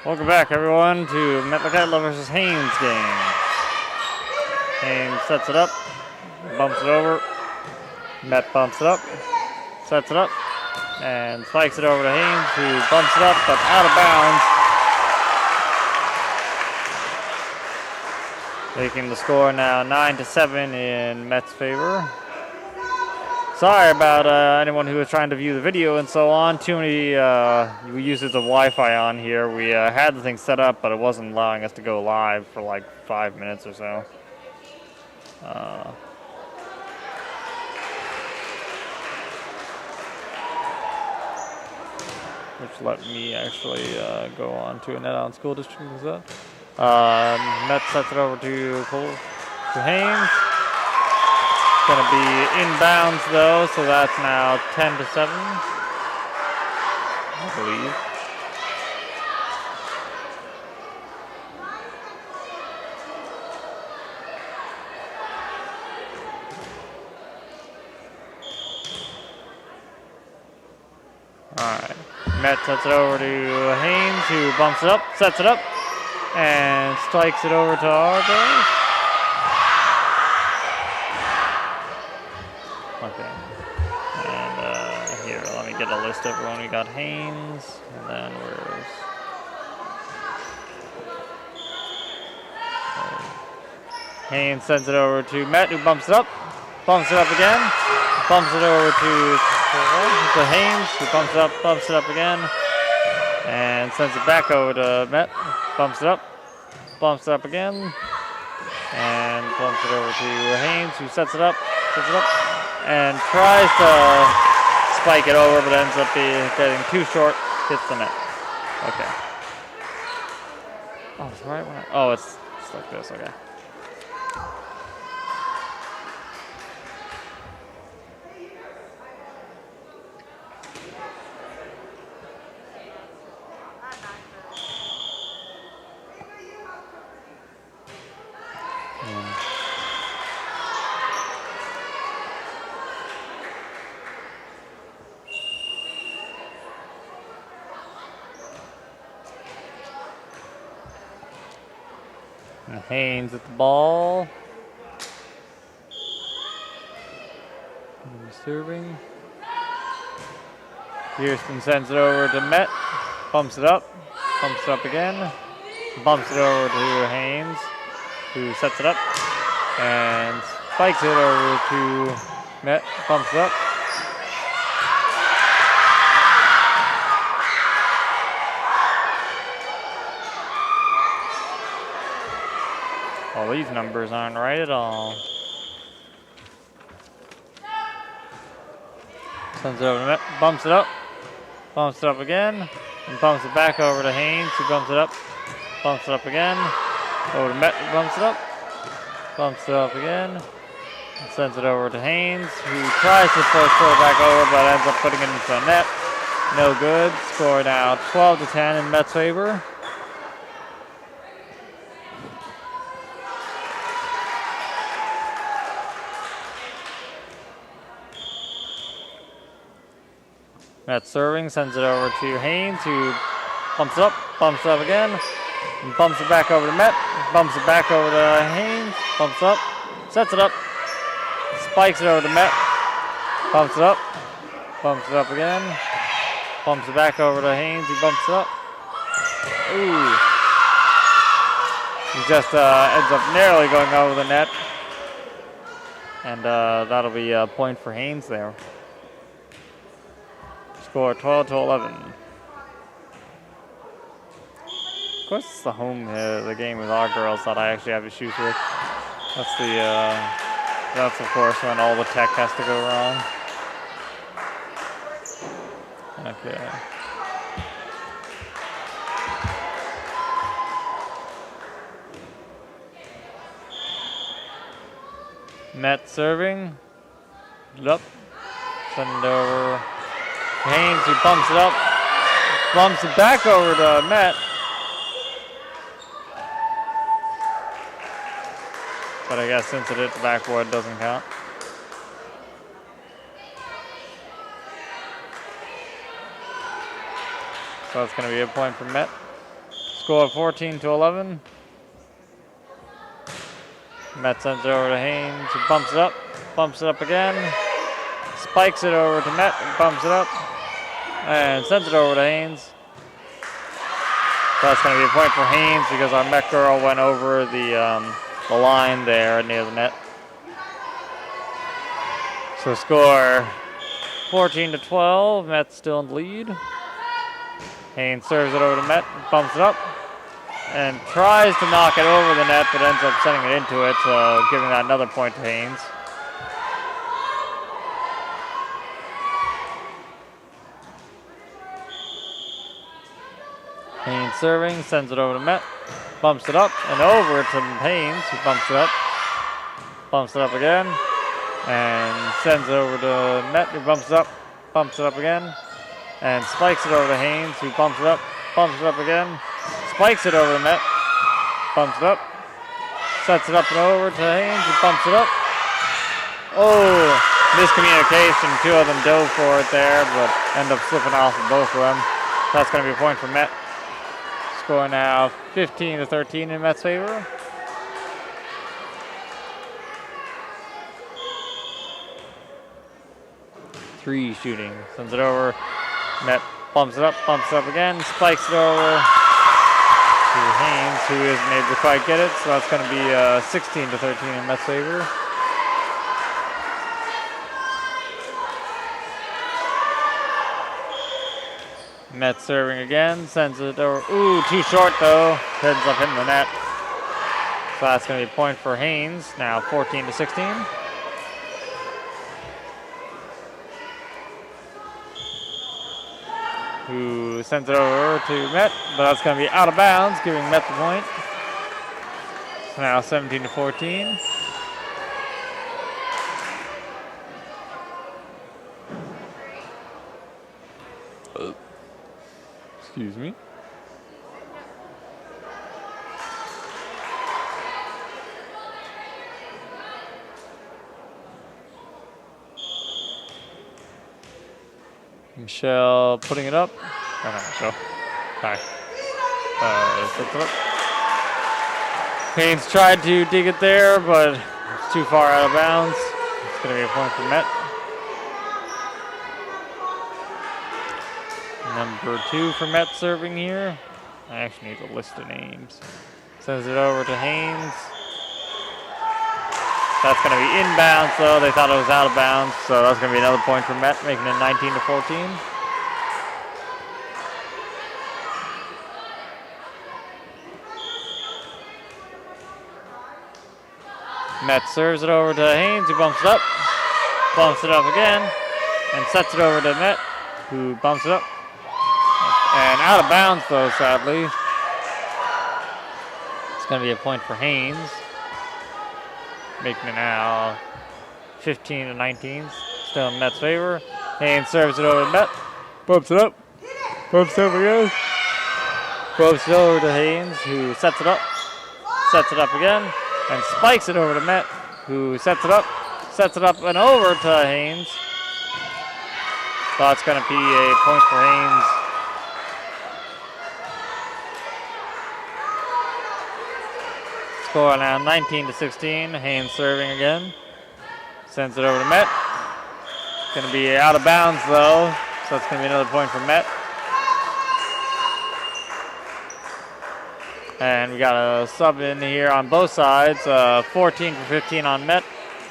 Welcome back, everyone, to Metlakatla versus Haines game. Haines sets it up, bumps it over. Met bumps it up, sets it up, and spikes it over to Haines, who bumps it up, but out of bounds. Making the score now 9-7 in Met's favor. Sorry about anyone who was trying to view the video and so on. Too many uses of Wi-Fi on here. We had the thing set up, but it wasn't allowing us to go live for like 5 minutes or so. Which let me actually go on to a net on school district instead. Met sets it over to Haines. Going to be inbounds though, so that's now 10-7, I believe. Alright, Met sets it over to Haines, who bumps it up, sets it up, and strikes it over to Argo. Okay. And here, let me get a list of everyone. We got Haines, and then where's Haines sends it over to Met, who bumps it up again, bumps it over to Haines, who bumps it up again, and sends it back over to Met, bumps it up again, and bumps it over to Haines, who sets it up, and tries to spike it over, but ends up getting too short, hits the net. Okay. Oh, it's right when oh, it's like this, okay. And Haines at the ball. And serving. Houston sends it over to Met. Bumps it up again. Bumps it over to Haines, who sets it up and spikes it over to Met. Bumps it up. Well, these numbers aren't right at all. Sends it over to Met, bumps it up again, and bumps it back over to Haines, who bumps it up again, over to Met, who bumps it up again, and sends it over to Haines, who tries to throw it back over, but ends up putting it into the net. No good. Score now 12-10 in Met's favor. Met serving, sends it over to Haines, who bumps it up again, and bumps it back over to Met, bumps it back over to Haines, bumps up, sets it up, spikes it over to Met, bumps it up again, bumps it back over to Haines, he bumps it up. Ooh. He just ends up narrowly going over the net, and that'll be a point for Haines there. Score 12-11. Of course, it's the home the game with our girls that I actually have issues with. That's of course when all the tech has to go wrong. Okay. Met serving. Up. Send it over. Haines, who bumps it back over to Met. But I guess since it hit the backboard, it doesn't count. So it's going to be a point for Met. Score 14-11. Met sends it over to Haines, who bumps it up again. Spikes it over to Met, and bumps it up. And sends it over to Haines. So that's going to be a point for Haines because our Met girl went over the line there near the net. So score 14-12. Met still in the lead. Haines serves it over to Met, bumps it up, and tries to knock it over the net, but ends up sending it into it, so giving that another point to Haines. Haines serving, sends it over to Met, bumps it up and over to Haines, who bumps it up again, and sends it over to Met, who bumps it up again, and spikes it over to Haines, who bumps it up again, spikes it over to Met, bumps it up, sets it up and over to Haines, who bumps it up. Oh, miscommunication. Two of them dove for it there, but end up slipping off of both of them. That's going to be a point for Met. Score now 15-13 in Met's favor. Three shooting. Sends it over. Met bumps it up again, spikes it over to Haines, who isn't able to quite get it, so that's going to be 16-13 in Met's favor. Met serving again, sends it over. Ooh, too short though. Ends up hitting the net. So that's going to be a point for Haines, now 14-16. Who sends it over to Met, but that's going to be out of bounds, giving Met the point. So now 17-14. Excuse me. Michelle putting it up. Oh, no, Michelle. Hi. Sets it up. Haines tried to dig it there, but it's too far out of bounds. It's going to be a point for Met. Number 2 for Met serving here. I actually need a list of names. Sends it over to Haines. That's going to be inbounds, though. They thought it was out of bounds, so that's going to be another point for Met, making it 19-14. Met serves it over to Haines, who bumps it up again, and sets it over to Met, who bumps it up. And out of bounds, though, sadly. It's going to be a point for Haines, making it now 15-19, still in Met's favor. Haines serves it over to Met, bumps it up again, bumps it over to Haines, who sets it up again, and spikes it over to Met, who sets it up and over to Haines. So it's going to be a point for Haines. Score now 19-16. Haines serving again. Sends it over to Met. It's going to be out of bounds though, so it's going to be another point for Met. And we got a sub in here on both sides. 14 for 15 on Met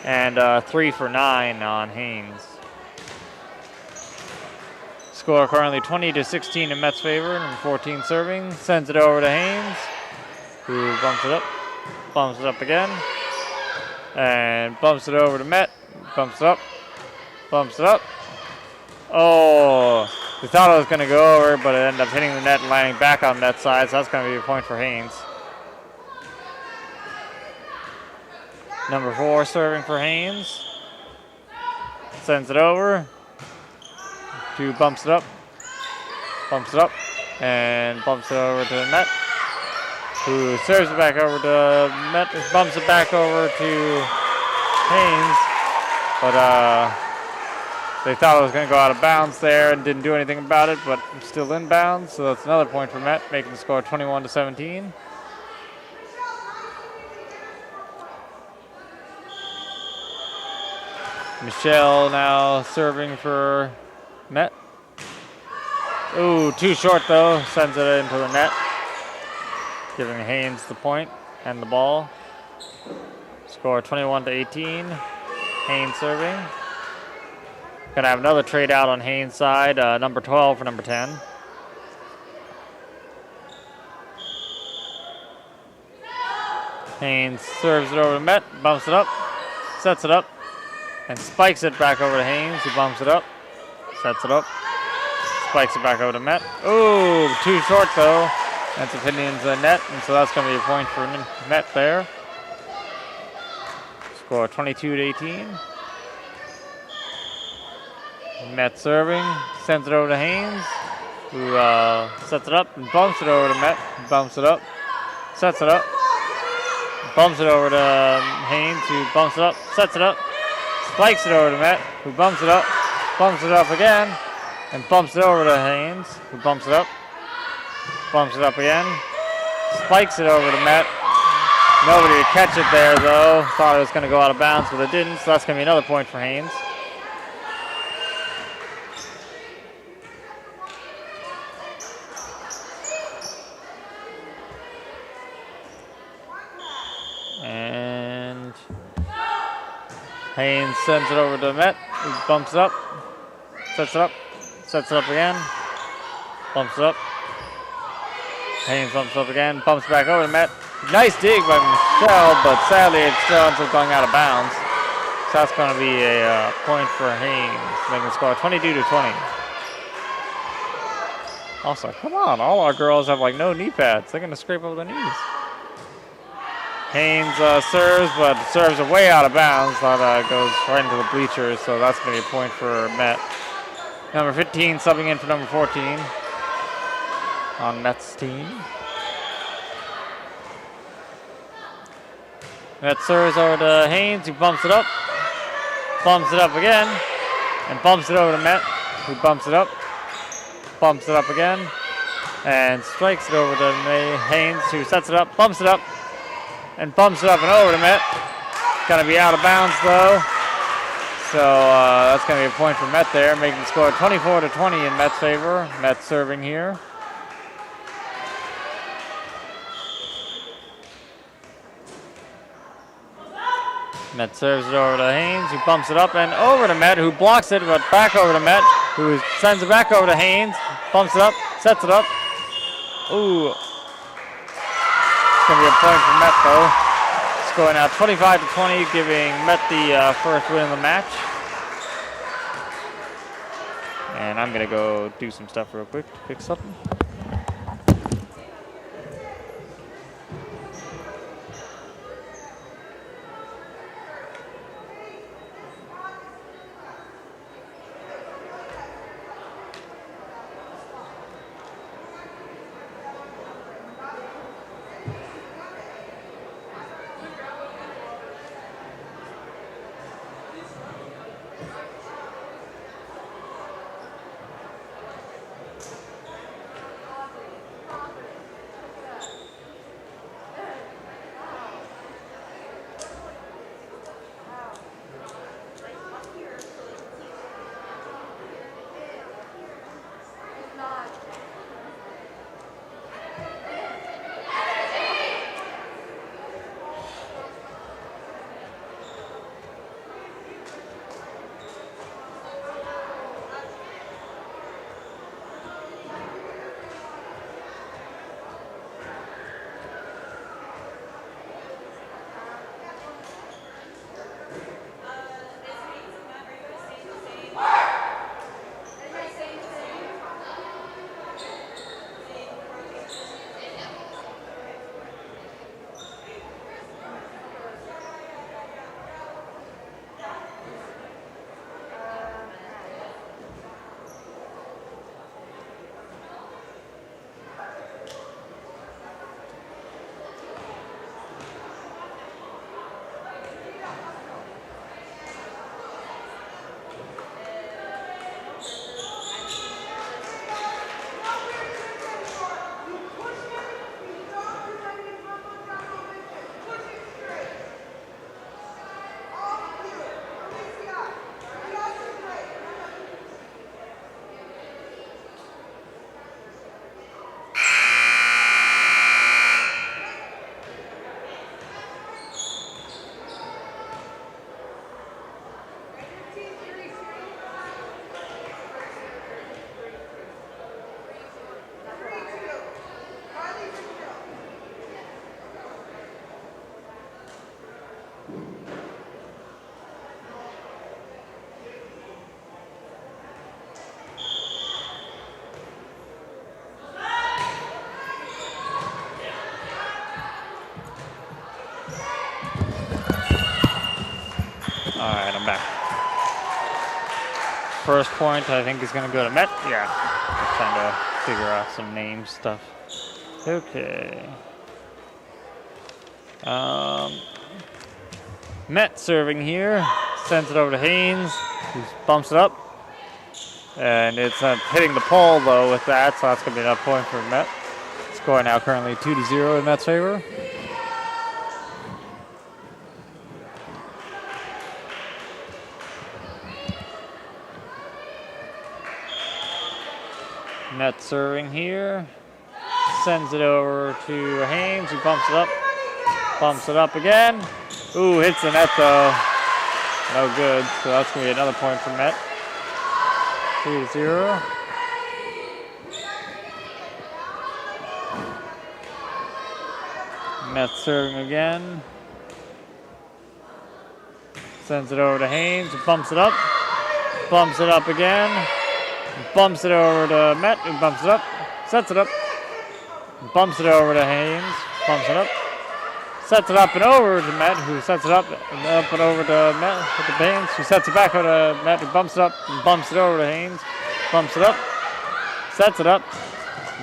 and 3 for 9 on Haines. Score currently 20-16 in Met's favor. Number 14 serving. Sends it over to Haines, who bumps it up again, and bumps it over to Met, bumps it up. Oh, we thought it was going to go over, but it ended up hitting the net and landing back on that side, so that's going to be a point for Haines. Number 4 serving for Haines. Sends it over. 2 bumps it up, and bumps it over to Met, who serves it back over to Met, bumps it back over to Haines, but They thought it was going to go out of bounds there and didn't do anything about it, but I'm still in bounds. So that's another point for Met, making the score 21-17. Michelle now serving for Met. Ooh, too short though. Sends it into the net, giving Haines the point and the ball. Score 21-18. Haines serving. Gonna have another trade out on Haines' side. Number 12 for number 10. Haines serves it over to Met, bumps it up, sets it up, and spikes it back over to Haines, who bumps it up, sets it up, spikes it back over to Met. Ooh, too short though. That's a pin into the net, and so that's gonna be a point for Met there. Score 22-18. Met serving, sends it over to Haines, who sets it up and bumps it over to Met, bumps it up, sets it up, bumps it over to Haines, who bumps it up, sets it up, spikes it over to Met, who bumps it up again, and bumps it over to Haines, who bumps it up again, spikes it over to Met. Nobody to catch it there though. Thought it was going to go out of bounds, but it didn't, so that's going to be another point for Haines. And Haines sends it over to Met, who bumps it up, sets it up again, bumps it up. Haines bumps it up again, bumps back over to Met. Nice dig by Michelle, but sadly it still ends up going out of bounds. So that's going to be a point for Haines, making the score 22-20. Also, come on, all our girls have like no knee pads. They're going to scrape over their knees. Haines serves, but serves are way out of bounds. That goes right into the bleachers, so that's going to be a point for Met. Number 15 subbing in for number 14 on Met's team. Met serves over to Haines, who bumps it up again, and bumps it over to Met, who bumps it up again, and strikes it over to Haines, who sets it up, bumps it up, and bumps it up and over to Met. Gonna be out of bounds though, so that's gonna be a point for Met there, making the score 24-20 in Met's favor. Met serving here. Met serves it over to Haines, who bumps it up and over to Met, who blocks it, but back over to Met, who sends it back over to Haines, bumps it up, sets it up. Ooh. It's going to be a point for Met, though. Score now 25-20, giving Met the first win of the match. And I'm going to go do some stuff real quick to pick something. back. First point, I think, is going to go to Met. Yeah. Trying to figure out some name stuff. Okay. Met serving here. Sends it over to Haines, who bumps it up. And it's hitting the pole, though, with that, so that's going to be another point for Met. Score now currently 2-0 in Met's favor. Met serving here. Sends it over to Haines, who bumps it up. Bumps it up again. Ooh, hits the net, though. No good, so that's going to be another point for Met. 3-0. Met serving again. Sends it over to Haines, who bumps it up. Bumps it up again. Bumps it over to Met, who bumps it up. Sets it up. Bumps it over to Haines. Bumps it up. Sets it up and over to Met, who sets it up and over to Met with the Haines, who sets it back over to Met, who bumps it up and bumps it over to Haines. Bumps it up. Sets it up.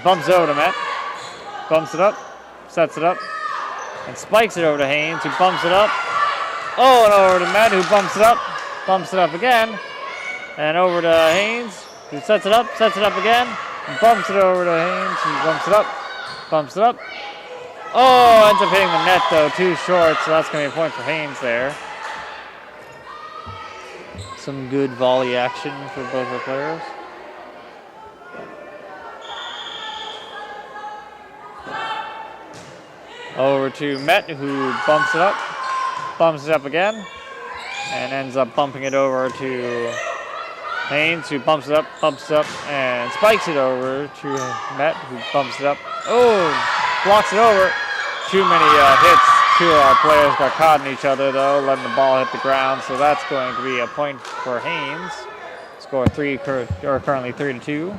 Bumps it over to Met. Bumps it up. Sets it up. And spikes it over to Haines, who bumps it up. Oh, and over to Met, who bumps it up. Bumps it up again. And over to Haines, who sets it up again. And bumps it over to Haines, who bumps it up. Bumps it up. Oh, ends up hitting the net, though, too short, so that's going to be a point for Haines there. Some good volley action for both the players. Over to Met, who bumps it up again, and ends up bumping it over to Haines, who bumps it up, and spikes it over to Met, who bumps it up. Oh, blocks it over. Too many hits. Two of our players got caught in each other, though, letting the ball hit the ground, so that's going to be a point for Haines. Score currently 3-2.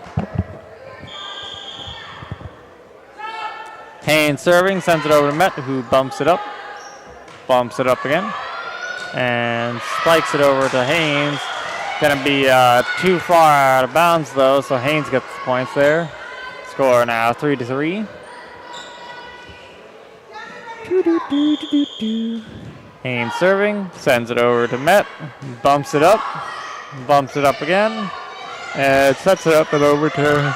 Haines serving, sends it over to Met, who bumps it up again, and spikes it over to Haines. Gonna be too far out of bounds, though, so Haines gets the points there. Score now 3-3. Haines serving, sends it over to Met, bumps it up again, and sets it up and over to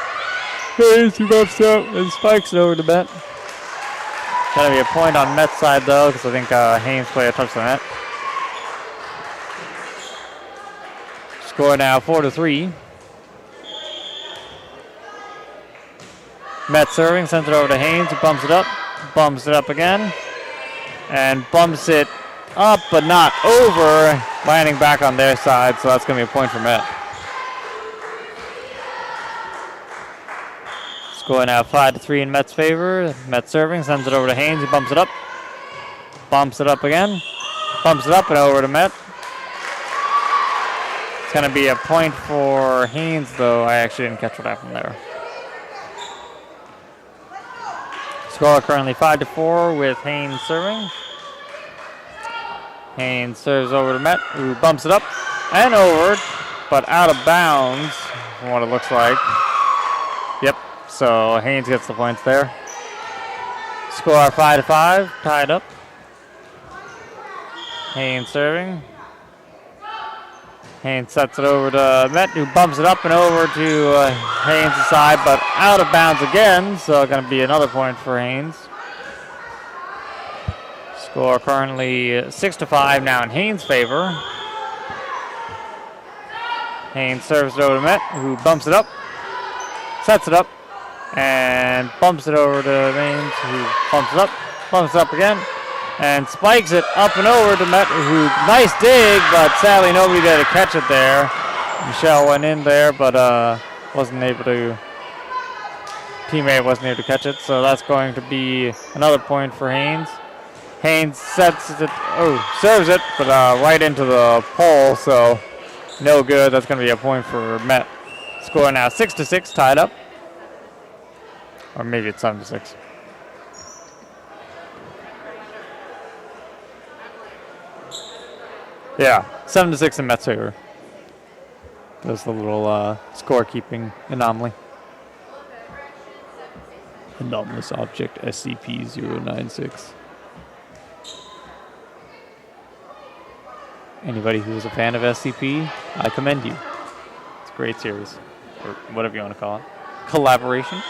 Haines, who bumps it up and spikes it over to Met. Gotta be a point on Met's side, though, because I think Haines played a touch the net. Score now 4-3. Met serving, sends it over to Haines, who bumps it up again, and bumps it up but not over, landing back on their side, so that's going to be a point for Met. Score now 5-3 in Met's favor. Met serving, sends it over to Haines, who bumps it up again, bumps it up and over to Met. It's going to be a point for Haines, though. I actually didn't catch what happened there. Score currently 5-4 with Haines serving. Haines serves over to Met, who bumps it up and over, but out of bounds, from what it looks like. Yep, so Haines gets the points there. Score 5-5, tied up. Haines serving. Haines sets it over to Met, who bumps it up and over to Haines' side, but out of bounds again, so going to be another point for Haines. Score currently 6-5 now in Haines' favor. Haines serves it over to Met, who bumps it up, sets it up, and bumps it over to Haines, who bumps it up again, and spikes it up and over to Met, who, nice dig, but sadly nobody there to catch it there. Michelle went in there, but teammate wasn't able to catch it, so that's going to be another point for Haines. Haines serves it, but right into the pole, so no good. That's going to be a point for Met. Score now 6-6, tied up. Or maybe it's 7-6. Yeah, 7-6 in Met's favor. There's the little scorekeeping anomaly. Anomalous object SCP-096. Anybody who is a fan of SCP, I commend you. It's a great series, or whatever you want to call it. Collaboration.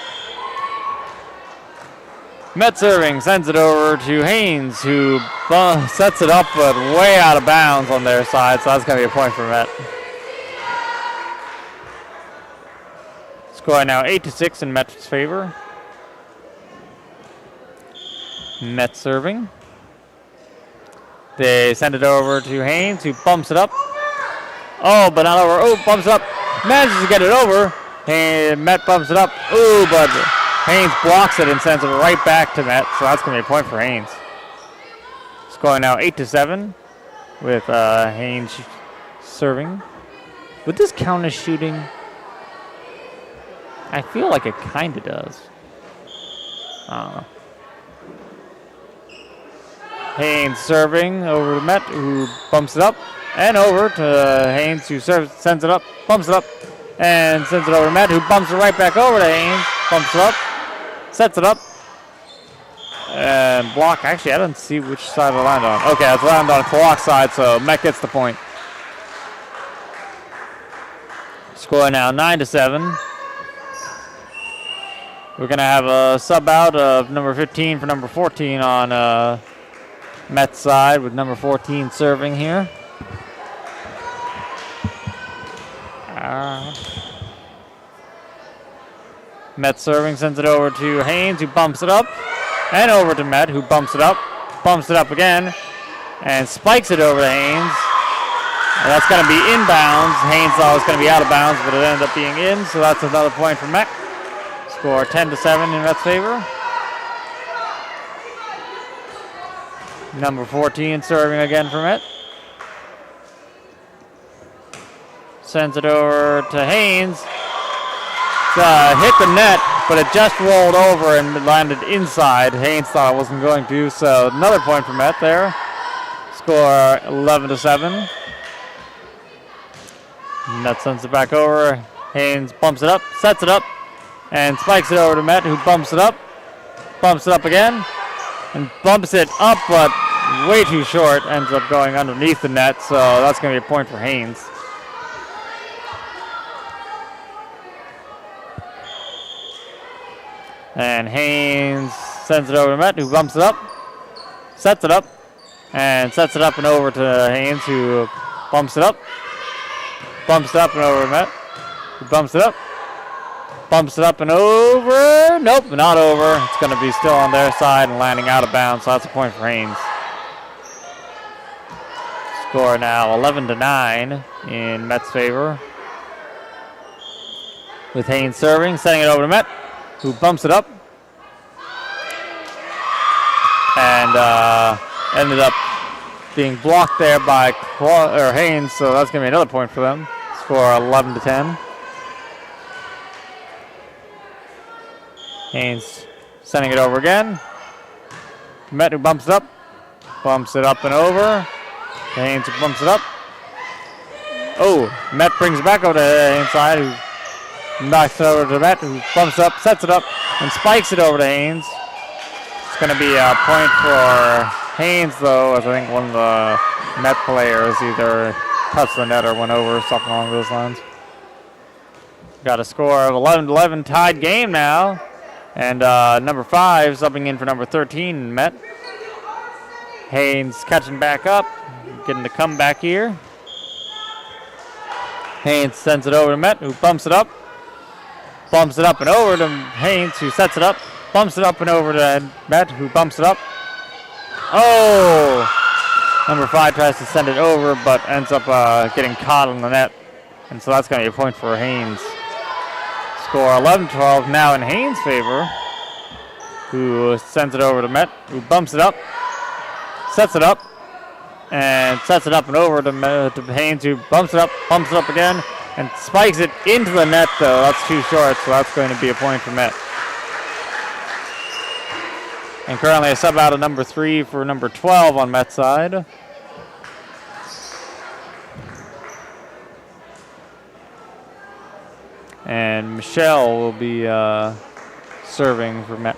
Met serving, sends it over to Haines, who sets it up, but way out of bounds on their side, so that's going to be a point for Met. Score now 8-6 in Met's favor. Met serving. They send it over to Haines, who bumps it up. Oh, but not over. Oh, bumps it up. Manages to get it over. And Met bumps it up. Oh, but Haines blocks it and sends it right back to Met. So that's going to be a point for Haines. Scoring now 8-7 with Haines serving. Would this count as shooting? I feel like it kind of does. I don't know. Haines serving over to Met, who bumps it up, and over to Haines, who sends it up, bumps it up, and sends it over to Met, who bumps it right back over to Haines, bumps it up, sets it up, and block. Actually, I don't see which side it landed on. Okay, it's landed on Clock's side, so Met gets the point. Score now 9-7. We're going to have a sub out of number 15 for number 14 on Met's side, with number 14 serving here. Met serving, sends it over to Haines, who bumps it up, and over to Met, who bumps it up again, and spikes it over to Haines. And that's going to be inbounds. Haines thought it was going to be out of bounds, but it ended up being in, so that's another point for Met. Score 10-7 in Met's favor. Number 14 serving again for Met. Sends it over to Haines. Hit the net, but it just rolled over and landed inside. Haines thought it wasn't going to, so another point for Met there. Score 11-7. Met sends it back over. Haines bumps it up, sets it up, and spikes it over to Met, who bumps it up again, and bumps it up, but way too short. Ends up going underneath the net, so that's going to be a point for Haines. And Haines sends it over to Met, who bumps it up, sets it up, and sets it up and over to Haines, who bumps it up and over to Met, who bumps it up and over. Nope, not over. It's going to be still on their side and landing out of bounds, so that's a point for Haines. Score now 11-9 in Met's favor. With Haines serving, sending it over to Met, who bumps it up. And ended up being blocked there by Haines, so that's going to be another point for them. Score 11-10. Haines sending it over again. Met, who bumps it up and over. Haines who bumps it up. Oh, Met brings it back over to Haines' side, who knocks it over to Met, who bumps it up, sets it up, and spikes it over to Haines. It's going to be a point for Haines, though, as I think one of the Met players either touched the net or went over, something along those lines. Got a score of 11-11, tied game now. And number 5 subbing in for number 13, Met. Haines catching back up, getting the comeback here. Haines sends it over to Met, who bumps it up and over to Haines, who sets it up, bumps it up and over to Met, who bumps it up. Oh! Number 5 tries to send it over, but ends up getting caught on the net. And so that's going to be a point for Haines. Score 11-12 now in Haines' favor, who sends it over to Met, who bumps it up, sets it up, and over to Haines, who bumps it up again, and spikes it into the net, though. That's too short, so that's going to be a point for Met. And currently a sub out of number 3 for number 12 on Met's side. And Michelle will be serving for Met.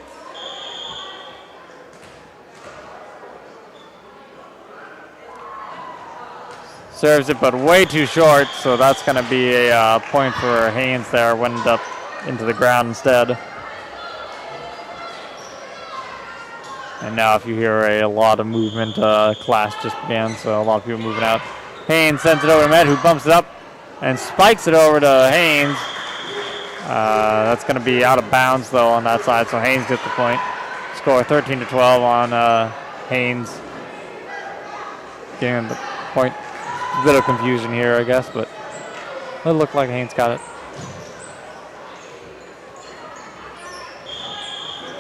Serves it, but way too short, so that's going to be a point for Haines there. Went up into the ground instead. And now if you hear a lot of movement, class just began, so a lot of people moving out. Haines sends it over to Met, who bumps it up and spikes it over to Haines. That's going to be out of bounds, though, on that side, so Haines gets the point. Score 13-12 on Haines. Getting the point. A bit of confusion here, I guess, but it looked like Haines got it.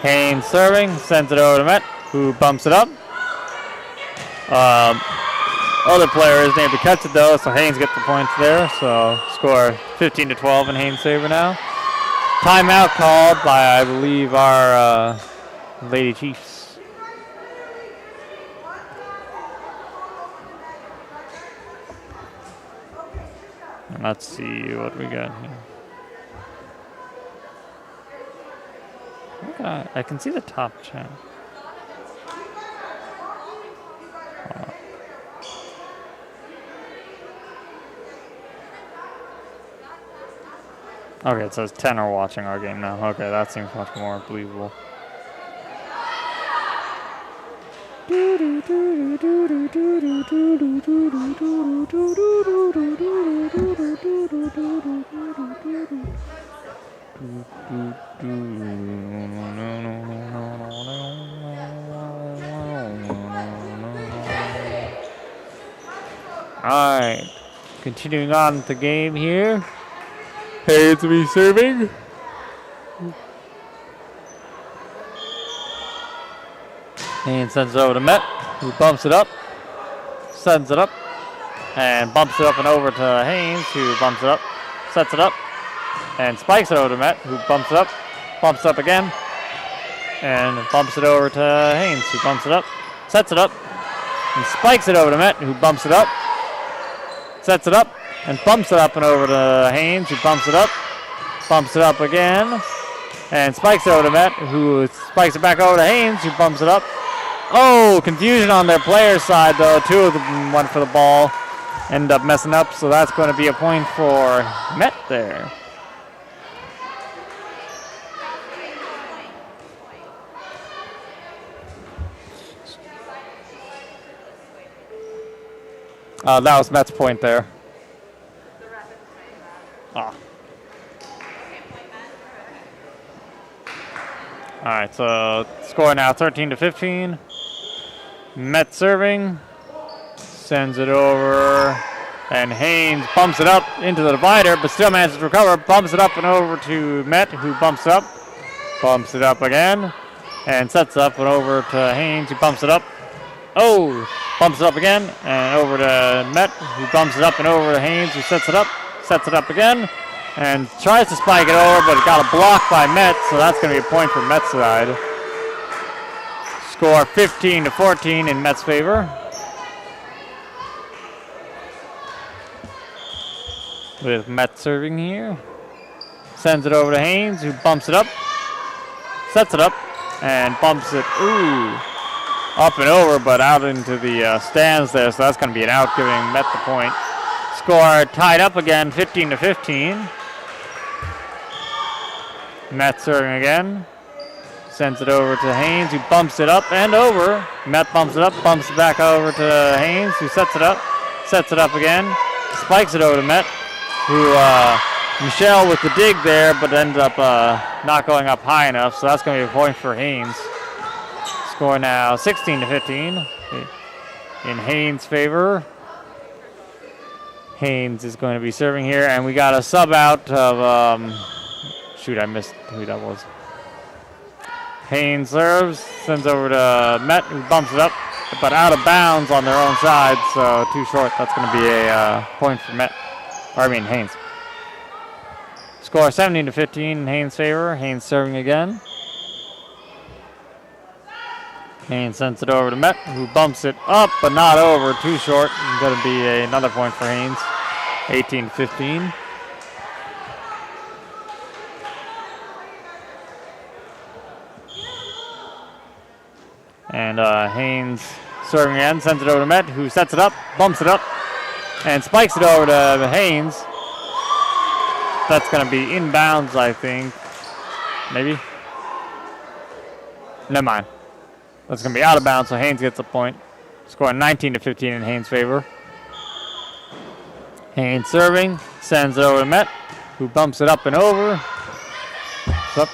Haines serving, sends it over to Met, who bumps it up. Other player isn't able to catch it, though, so Haines gets the points there. So score 15-12 in Haines' favor now. Timeout called by, I believe, our Lady Chiefs. Let's see what we got here. I can see the top chat. Okay, it says 10 are watching our game now. Okay, that seems much more believable. Alright, continuing on with the game here. Haines will be serving. Haines sends it over to Met, who bumps it up, sends it up, and bumps it up and over to Haines, who bumps it up, sets it up, and spikes it over to Met, who bumps it up again, and bumps it over to Haines, who bumps it up, sets it up, and spikes it over to Met, who bumps it up, sets it up, and bumps it up and over to Haines, who bumps it up again, and spikes it over to Met, who spikes it back over to Haines, who bumps it up. Oh, confusion on their player's side, though. Two of them went for the ball, end up messing up, so that's going to be a point for Met there. That was Met's point there. Oh. All right, so score now 13-15. Met serving, sends it over, and Haines bumps it up into the divider, but still manages to recover, bumps it up and over to Met, who bumps it up again, and sets up and over to Haines, who bumps it up. Oh, bumps it up again, and over to Met, who bumps it up and over to Haines, who sets it up again, and tries to spike it over, but it got a block by Met, so that's going to be a point for Met's side. Score 15-14 in Met's favor. With Met serving here. Sends it over to Haines, who bumps it up, sets it up, and bumps it, up and over, but out into the stands there, so that's going to be an out, giving Met the point. Score tied up again, 15-15. Met serving again. Sends it over to Haines, who bumps it up and over. Met bumps it up, bumps it back over to Haines, who sets it up again. Spikes it over to Met, who, Michelle with the dig there, but ends up not going up high enough, so that's going to be a point for Haines. Score now 16-15 in Haines' favor. Haines is going to be serving here, and we got a sub out of, shoot, I missed who that was. Haines serves, sends over to Met, who bumps it up, but out of bounds on their own side, so too short. That's going to be a point for Haines. Score 17-15 in Haines' favor. Haines serving again. Haines sends it over to Met, who bumps it up, but not over, too short. It's going to be another point for Haines, 18-15. And Haines serving again, sends it over to Met, who sets it up, bumps it up, and spikes it over to Haines. That's going to be inbounds, I think. Maybe? Never mind. That's going to be out of bounds, so Haines gets a point. Scoring 19-15 in Haines' favor. Haines serving, sends it over to Met, who bumps it up and over. Up.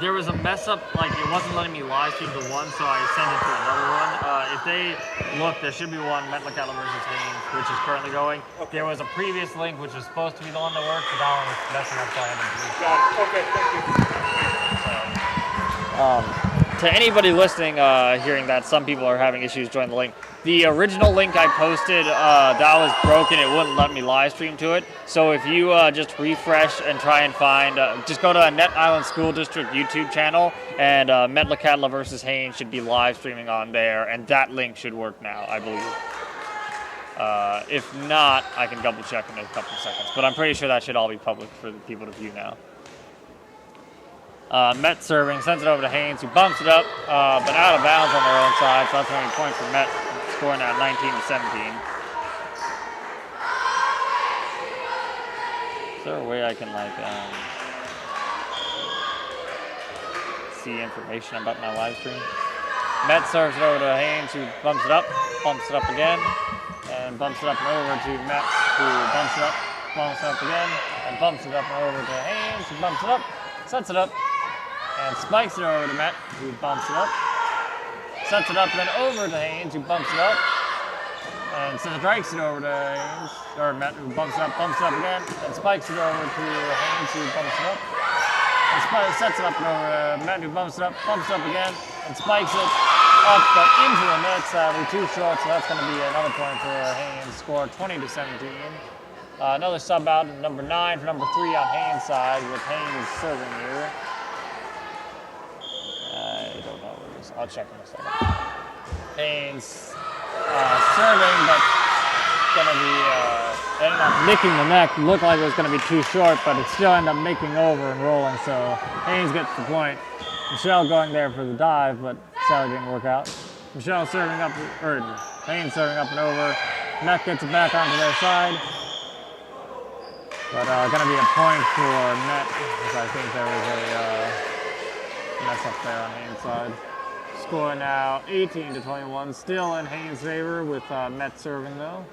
There was a mess up, like it wasn't letting me live stream the one, so I sent it to another one. If they look, there should be one, Metlakatla versus Haines, which is currently going. Okay. There was a previous link, which was supposed to be the one that worked, but that one was messing up, so I had to delete it. Okay, thank you. To anybody listening, hearing that some people are having issues joining the link, the original link I posted, that was broken. It wouldn't let me live stream to it. So if you just refresh and try and find, just go to a Net Island School District YouTube channel, and Metlakatla versus Haines should be live streaming on there, and that link should work now, I believe. If not, I can double check in a couple of seconds. But I'm pretty sure that should all be public for the people to view now. Met serving, sends it over to Haines, who bumps it up, but out of bounds on their own side, so that's only a point for Met, scoring now 19-17. Is there a way I can, like, see information about my live stream? Met serves it over to Haines, who bumps it up again, and bumps it up and over to Met, who bumps it up again, and bumps it up and over to Haines, who bumps it up, sets it up, and spikes it over to Met, who bumps it up, sets it up, then over to Haines, who bumps it up, and strikes it over to Haines, or Met, who bumps it up again, and spikes it over to Haines, who bumps it up, and sets it up and over to Met, who bumps it up again, and spikes it up, but into the net, sadly, too short, so that's going to be another point for Haines, score 20-17. Another sub out, number 9 for number 3 on Haines' side, with Haines serving here. I don't know what it is. I'll check in a second. Haines serving, but going to be ended up nicking the neck. Looked like it was going to be too short, but it still ended up making over and rolling, so Haines gets the point. Michelle going there for the dive, but sadly didn't work out. Michelle serving up, or Haines serving up and over. Met gets it back onto their side. But going to be a point for Met, because I think there was a mess up there on Haines' side. Score now 18-21, still in Haines' favor with Met serving though.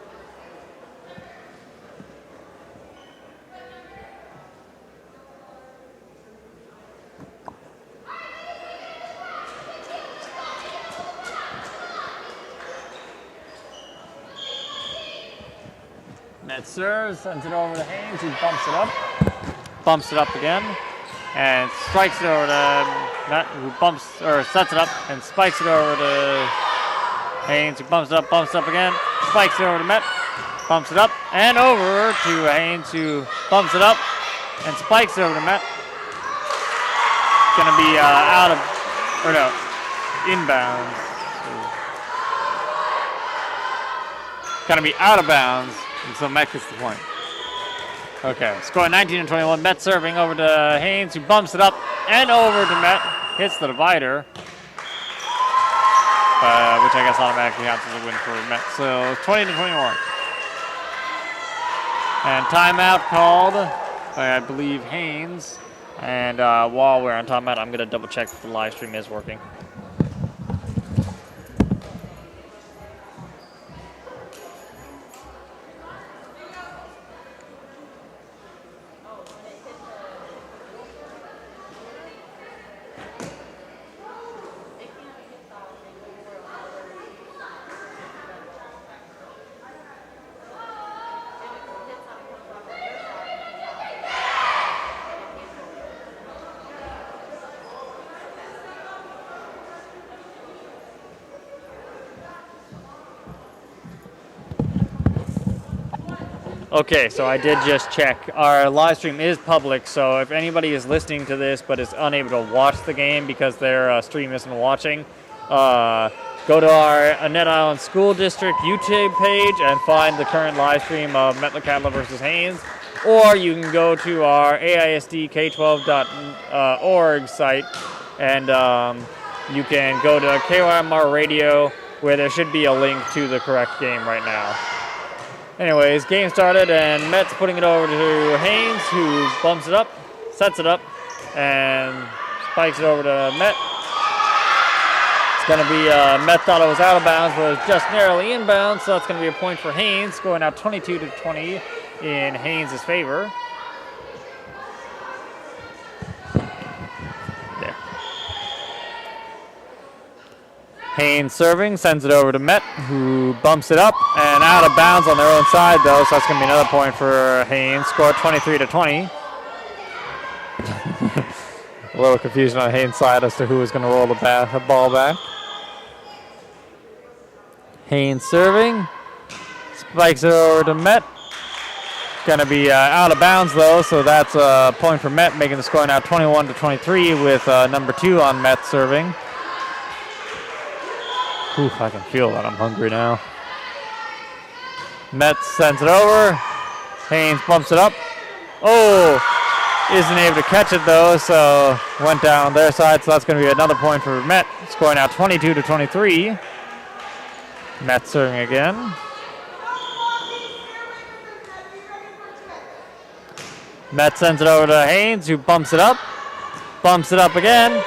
Met serves, sends it over to Haines, who bumps it up again, and strikes it over to Met, who sets it up and spikes it over to Haines, who bumps it up again, spikes it over to Met, bumps it up and over to Haines, who bumps it up and spikes it over to Met. Gonna be inbounds. Gonna be out of bounds. And so Met gets the point. Okay, score 19-21. Met serving over to Haines, who bumps it up and over to Met. Hits the divider, which I guess automatically counts as a win for Met. So 20-21. And timeout called by, I believe, Haines. And while we're on timeout, I'm going to double check if the live stream is working. Okay, so I did just check. Our live stream is public, so if anybody is listening to this but is unable to watch the game because their stream isn't watching, go to our Annette Island School District YouTube page and find the current live stream of Metlakatla versus Haines. Or you can go to our AISDK12.org site and you can go to KYMR Radio, where there should be a link to the correct game right now. Anyways, game started, and Met's putting it over to Haines, who bumps it up, sets it up, and spikes it over to Met. It's going to be, Met thought it was out of bounds, but it was just narrowly inbounds, so that's going to be a point for Haines, going out 22-20 in Haines' favor. There. Haines serving, sends it over to Met, who bumps it up, and out of bounds on their own side, though, so that's going to be another point for Haines. Score 23-20. A little confusion on Haines' side as to who was going to roll the ball back. Haines serving, spikes it over to Met. Going to be out of bounds, though, so that's a point for Met, making the score now 21-23 with number 2 on Met serving. Oof, I can feel that I'm hungry now. Met sends it over. Haines bumps it up. Oh, isn't able to catch it, though, so went down on their side, so that's going to be another point for Met. Score now 22-23. Met serving again. Met sends it over to Haines, who bumps it up again,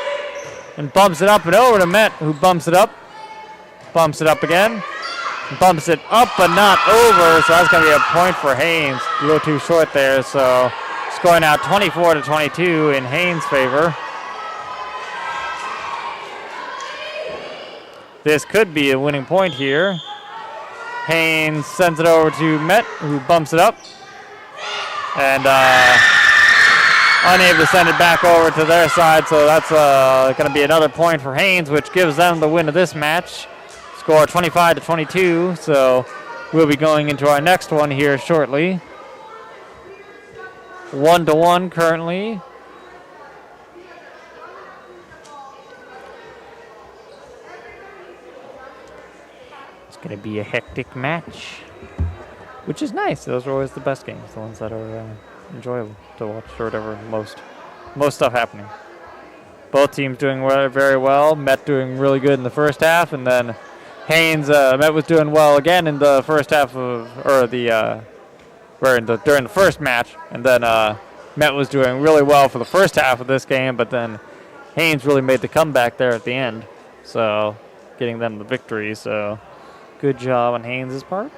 and bumps it up and over to Met, who bumps it up again, and bumps it up but not over, so that's going to be a point for Haines. A little too short there, so scoring out 24-22 in Haines' favor. This could be a winning point here. Haines sends it over to Met, who bumps it up, and unable to send it back over to their side, so that's going to be another point for Haines, which gives them the win of this match. Score 25-22, so we'll be going into our next one here shortly. 1-1 currently. It's going to be a hectic match, which is nice. Those are always the best games, the ones that are enjoyable to watch, or whatever, most stuff happening. Both teams doing very well. Met doing really good in the first half, and then Haines, Met was doing well again in the first half of, during the first match, and then Met was doing really well for the first half of this game, but then Haines really made the comeback there at the end, so getting them the victory. So good job on Haines' part.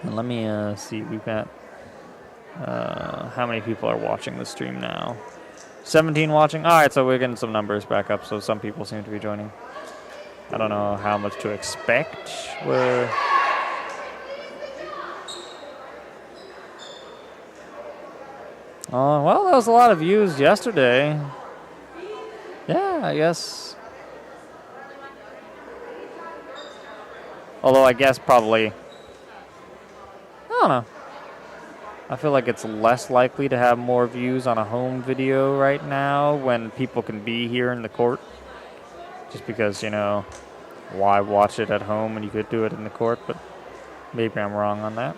And let me see, we've got how many people are watching the stream now? 17 watching. All right, so we're getting some numbers back up, so some people seem to be joining. I don't know how much to expect. Well, there was a lot of views yesterday. Yeah, I guess. Although I guess probably, I don't know. I feel like it's less likely to have more views on a home video right now when people can be here in the court. Just because, why watch it at home when you could do it in the court, but maybe I'm wrong on that.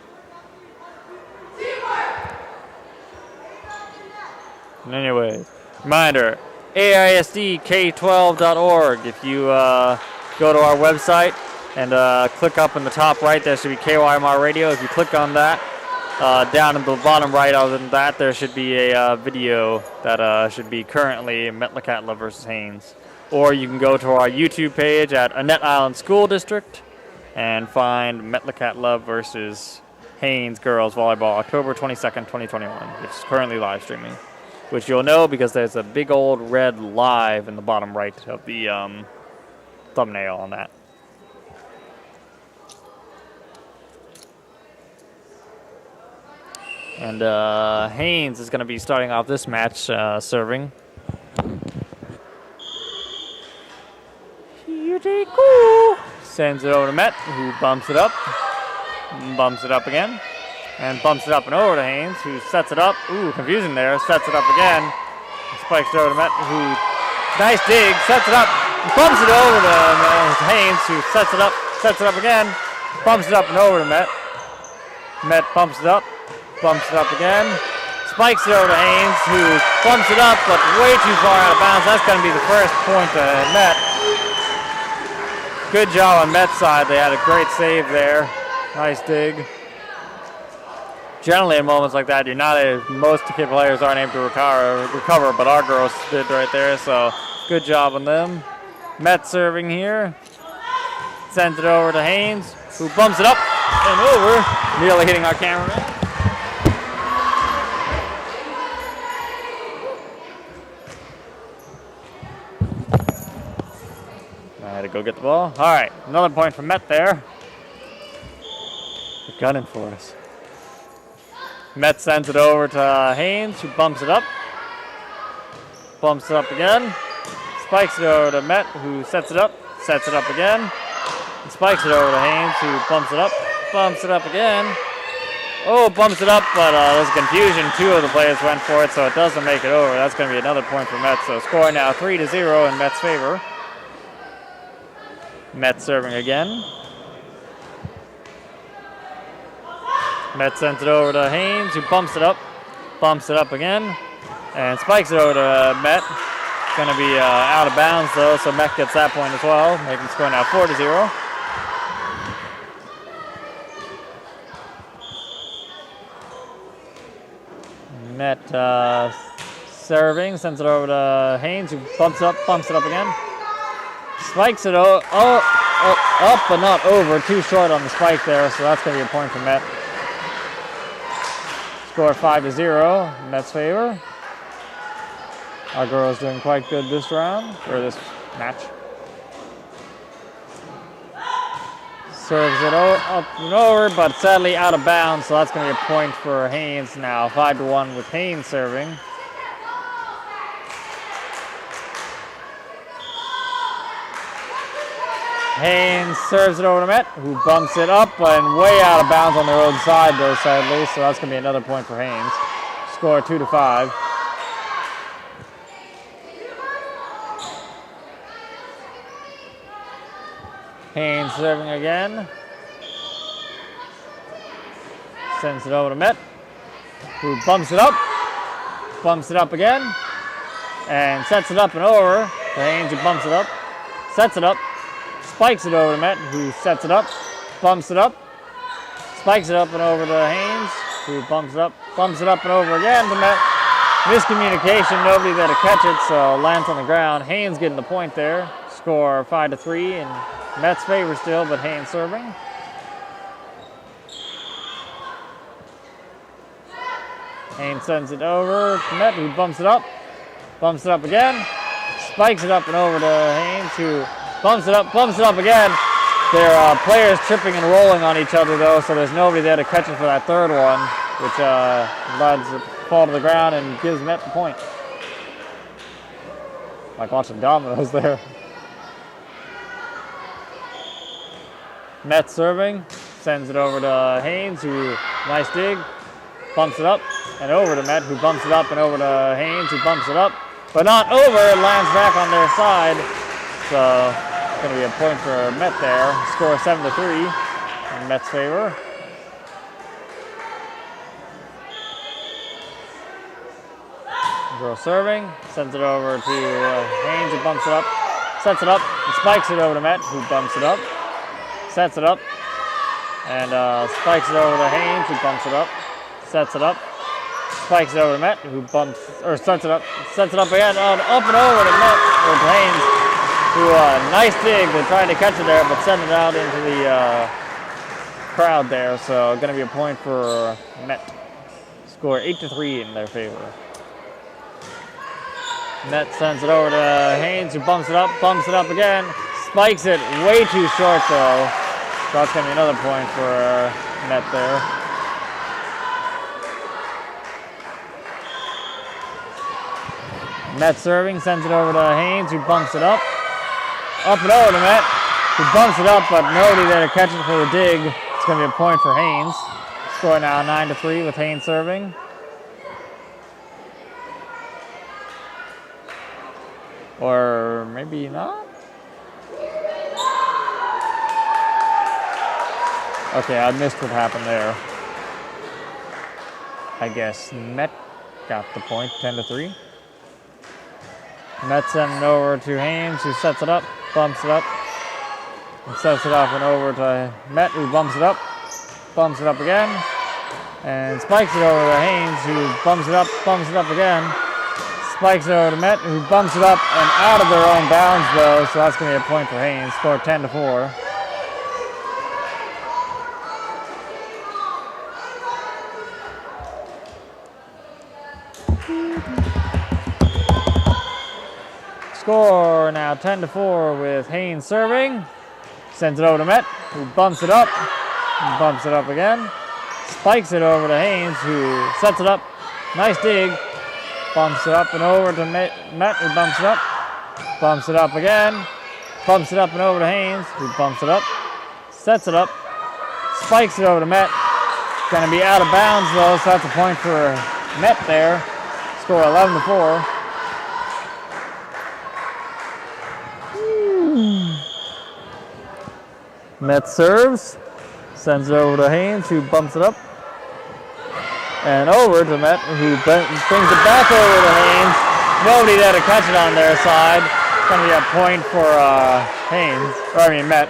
And anyways, reminder, AISDK12.org. If you go to our website and click up in the top right, there should be KYMR Radio. If you click on that, down in the bottom right, other than that, there should be a video that should be currently Metlakatla versus Haines. Or you can go to our YouTube page at Annette Island School District and find Metlakatla versus Haines Girls Volleyball, October 22nd, 2021, which is currently live streaming. Which you'll know because there's a big old red live in the bottom right of the thumbnail on that. And Haines is going to be starting off this match serving. Here they go. Sends it over to Met, who bumps it up again, and bumps it up and over to Haines, who sets it up. Ooh, confusing there. Sets it up again. Spikes it over to Met, who, nice dig, sets it up, Bumps it over to Haines, who sets it up again. Bumps it up and over to Met. Met bumps it up again. Spikes it over to Haines, who bumps it up, but way too far out of bounds. That's going to be the first point to Met. Good job on Met's side. They had a great save there. Nice dig. Generally, in moments like that, most kid players aren't able to recover, but our girls did right there. So good job on them. Met serving here. Sends it over to Haines, who bumps it up and over, nearly hitting our cameraman. I had to go get the ball. All right, another point for Met there. They're gunning for us. Met sends it over to Haines, who bumps it up. Bumps it up again. Spikes it over to Met, who sets it up again. And spikes it over to Haines, who bumps it up again. Oh, bumps it up, but there's confusion. Two of the players went for it, so it doesn't make it over. That's going to be another point for Met. So score now 3-0 in Met's favor. Met serving again. Met sends it over to Haines, who bumps it up again, and spikes it over to Met. It's going to be out of bounds though, so Met gets that point as well, making the score now 4-0. Met serving, sends it over to Haines, who bumps it up again. Spikes it up, but not over. Too short on the spike there, so that's going to be a point for Met. Score 5-0 in Met's favor. Our girls doing quite good this round, or this match. Serves it up and over, but sadly out of bounds, so that's going to be a point for Haines now. 5-1 with Haines serving. Haines serves it over to Met, who bumps it up and way out of bounds on their own side, though, sadly. So that's going to be another point for Haines. Score 2-5. Haines serving again. Sends it over to Met, who bumps it up again, and sets it up and over to Haines, who bumps it up, sets it up. Spikes it over to Met, who sets it up, bumps it up, spikes it up and over to Haines, who bumps it up and over again to Met. Miscommunication, nobody there to catch it, so lands on the ground. Haines getting the point there. Score 5-3 in Met's favor still, but Haines serving. Haines sends it over to Met, who bumps it up again, spikes it up and over to Haines, who bumps it up again. There are players tripping and rolling on each other though, so there's nobody there to catch it for that third one, which lets it fall to the ground and gives Met the point. Like watching dominoes there. Met serving, sends it over to Haines, who, nice dig, bumps it up and over to Met, who bumps it up and over to Haines, who bumps it up, but not over, it lands back on their side. So going to be a point for Met there. Score 7-3 in Met's favor. Girl serving, sends it over to Haines, who bumps it up, sets it up, and spikes it over to Met, who bumps it up, sets it up, and spikes it over to Haines, who bumps it up, sets it up, spikes it over to Met, who sets it up again, up and over to Met, or to Haines, who, nice dig, they're trying to catch it there, but send it out into the crowd there, so going to be a point for Met. Score 8-3 in their favor. Met sends it over to Haines, who bumps it up again, spikes it way too short though, so that's going to be another point for Met there. Met serving, sends it over to Haines, who bumps it up and over to Met, who bumps it up, but nobody there to catch it for the dig. It's going to be a point for Haines. Score now 9-3 with Haines serving. Or maybe not. Okay, I missed what happened there. I guess Met got the point, 10-3. Met sending it over to Haines, who sets it up, bumps it up, and sets it off and over to Met, who bumps it up again, and spikes it over to Haines, who bumps it up again, spikes it over to Met, who bumps it up and out of their own bounds though, so that's going to be a point for Haines, score 10-4. Score now 10-4 with Haines serving. Sends it over to Met, who bumps it up again. Spikes it over to Haines, who sets it up. Nice dig. Bumps it up and over to Met, who bumps it up. Bumps it up again. Bumps it up and over to Haines, who bumps it up. Sets it up. Spikes it over to Met. Going to be out of bounds though, so that's a point for Met there. Score 11-4. Met serves, sends it over to Haines, who bumps it up, and over to Met, who brings it back over to Haines. Nobody there to catch it on their side. It's going to be a point for Met.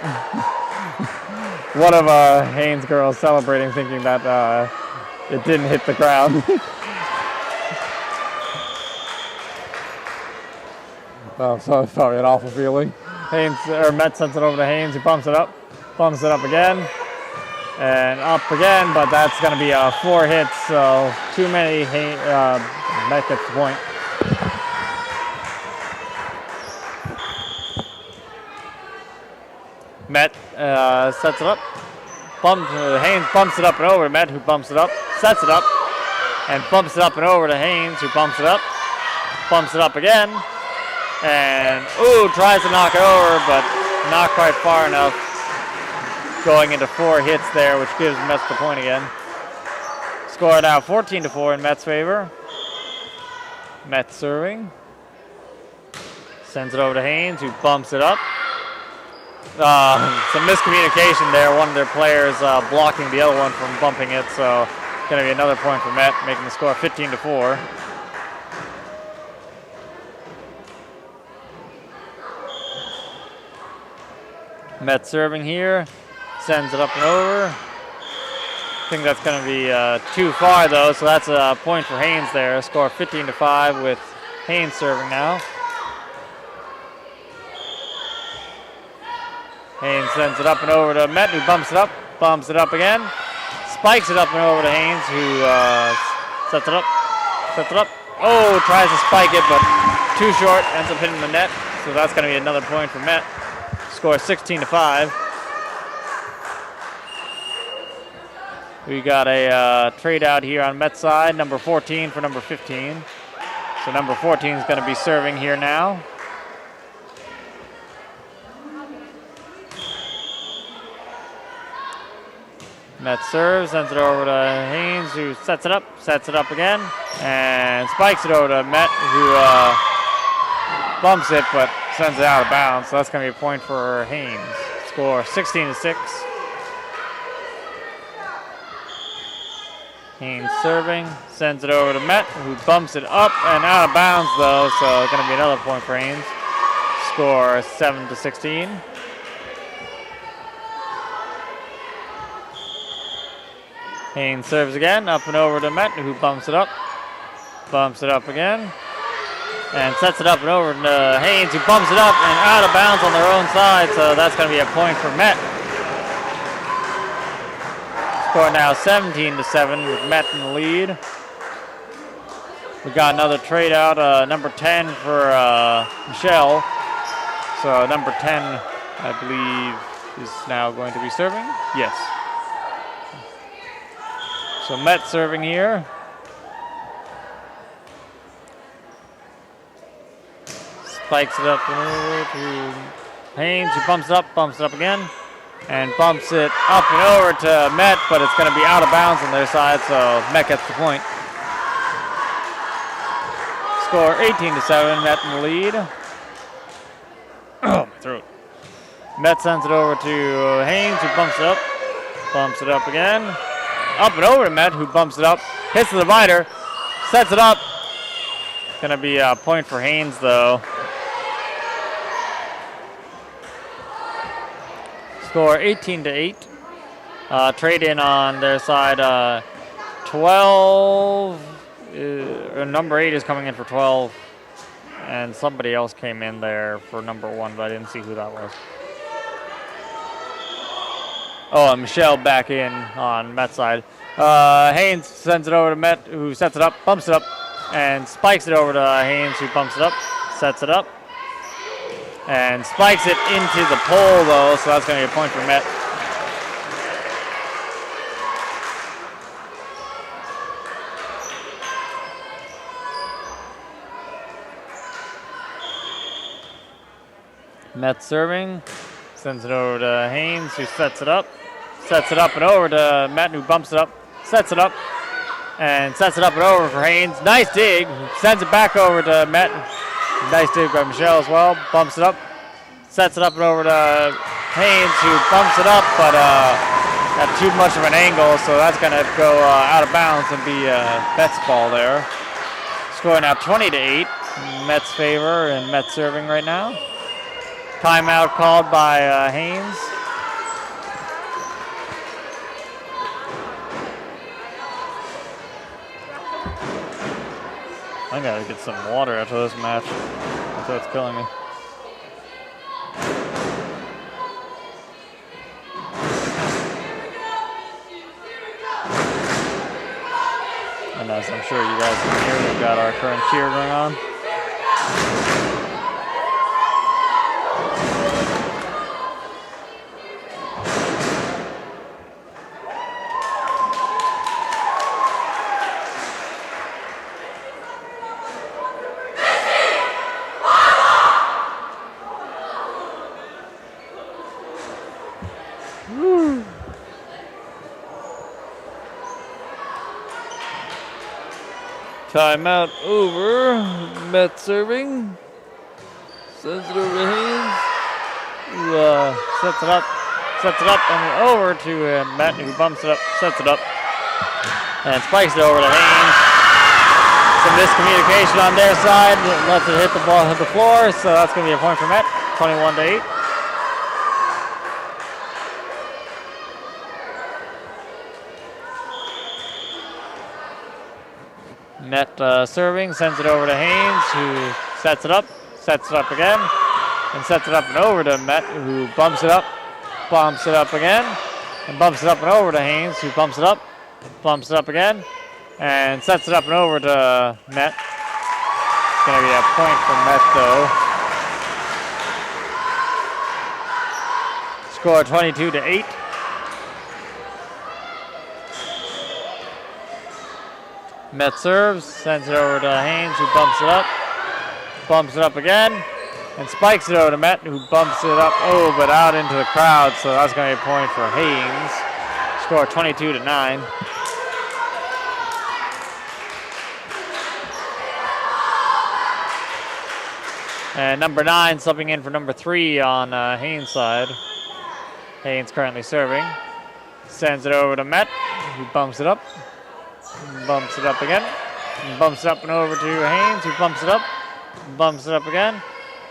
One of Haines' girls celebrating, thinking that it didn't hit the ground. Oh, so it's probably an awful feeling. Met sends it over to Haines, who bumps it up again, and up again, but that's going to be 4 hits, so too many. Met gets the point. Met sets it up. Haines bumps it up and over to Met, who bumps it up, sets it up, and bumps it up and over to Haines, who bumps it up again, and tries to knock it over, but not quite far enough. Going into 4 hits there, which gives Mets the point again. Score now 14-4 in Mets' favor. Mets serving. Sends it over to Haines, who bumps it up. Some miscommunication there. One of their players blocking the other one from bumping it, so going to be another point for Met, making the score 15-4. Met serving here. Sends it up and over. I think that's going to be too far though, so that's a point for Haines there. Score 15-5 with Haines serving now. Haines sends it up and over to Met, who bumps it up again. Spikes it up and over to Haines, who sets it up. Oh, tries to spike it, but too short, ends up hitting the net. So that's going to be another point for Met. Score 16-5. We got a trade out here on Met's side, number 14 for number 15. So number 14 is going to be serving here now. Met serves, sends it over to Haines, who sets it up again, and spikes it over to Met, who bumps it, but sends it out of bounds. So that's going to be a point for Haines. Score 16-6. Haines serving, sends it over to Met, who bumps it up and out of bounds though, so it's going to be another point for Haines. Score 7-16. Haines serves again, up and over to Met, who bumps it up again, and sets it up and over to Haines, who bumps it up and out of bounds on their own side, so that's going to be a point for Met. Score now 17-7 with Met in the lead. We got another trade out, number 10 for Michelle. So number 10, I believe, is now going to be serving. Yes. So Met serving here. Spikes it up and over to Haines, who bumps it up again. And bumps it up and over to Met, but it's going to be out of bounds on their side, so Met gets the point. Score 18-7, Met in the lead. Oh, my throat. Met sends it over to Haines, who bumps it up. Bumps it up again. Up and over to Met, who bumps it up. Hits the divider. Sets it up. Gonna be a point for Haines, though. Score 18-8. Trade in on their side. 12. Number 8 is coming in for 12. And somebody else came in there for number 1, but I didn't see who that was. Oh, and Michelle back in on Met's side. Haines sends it over to Met, who sets it up, bumps it up, and spikes it over to Haines, who bumps it up, sets it up, and spikes it into the pole, though, so that's going to be a point for Met. Met serving, sends it over to Haines, who sets it up and over to Met, who bumps it up, sets it up, and sets it up and over for Haines. Nice dig, sends it back over to Met. Nice dig by Michelle as well, bumps it up, sets it up and over to Haines, who bumps it up, but at too much of an angle, so that's going to go out of bounds and be Met's ball there. Score now 20-8, Met's favor, and Met serving right now. Timeout called by Haines. I gotta get some water after this match. That's what's killing me. And as I'm sure you guys can hear, we've got our current cheer going on. Timeout over. Met serving. Sends it over to Haines. Who sets it up and over to Met, who bumps it up, sets it up, and spikes it over to Haines. Some miscommunication on their side. Lets it hit the ball, hit the floor, so that's going to be a point for Met. 21-8. Met serving, sends it over to Haines, who sets it up again, and sets it up and over to Met, who bumps it up again, and bumps it up and over to Haines, who bumps it up again, and sets it up and over to Met. It's going to be a point for Met, though. Score 22-8. Met serves, sends it over to Haines, who bumps it up again, and spikes it over to Met, who bumps it up, but out into the crowd, so that's going to be a point for Haines. Score 22-9. And number 9 subbing in for number 3 on Haines' side. Haines currently serving. Sends it over to Met, who bumps it up again, and bumps it up and over to Haines, who bumps it up again,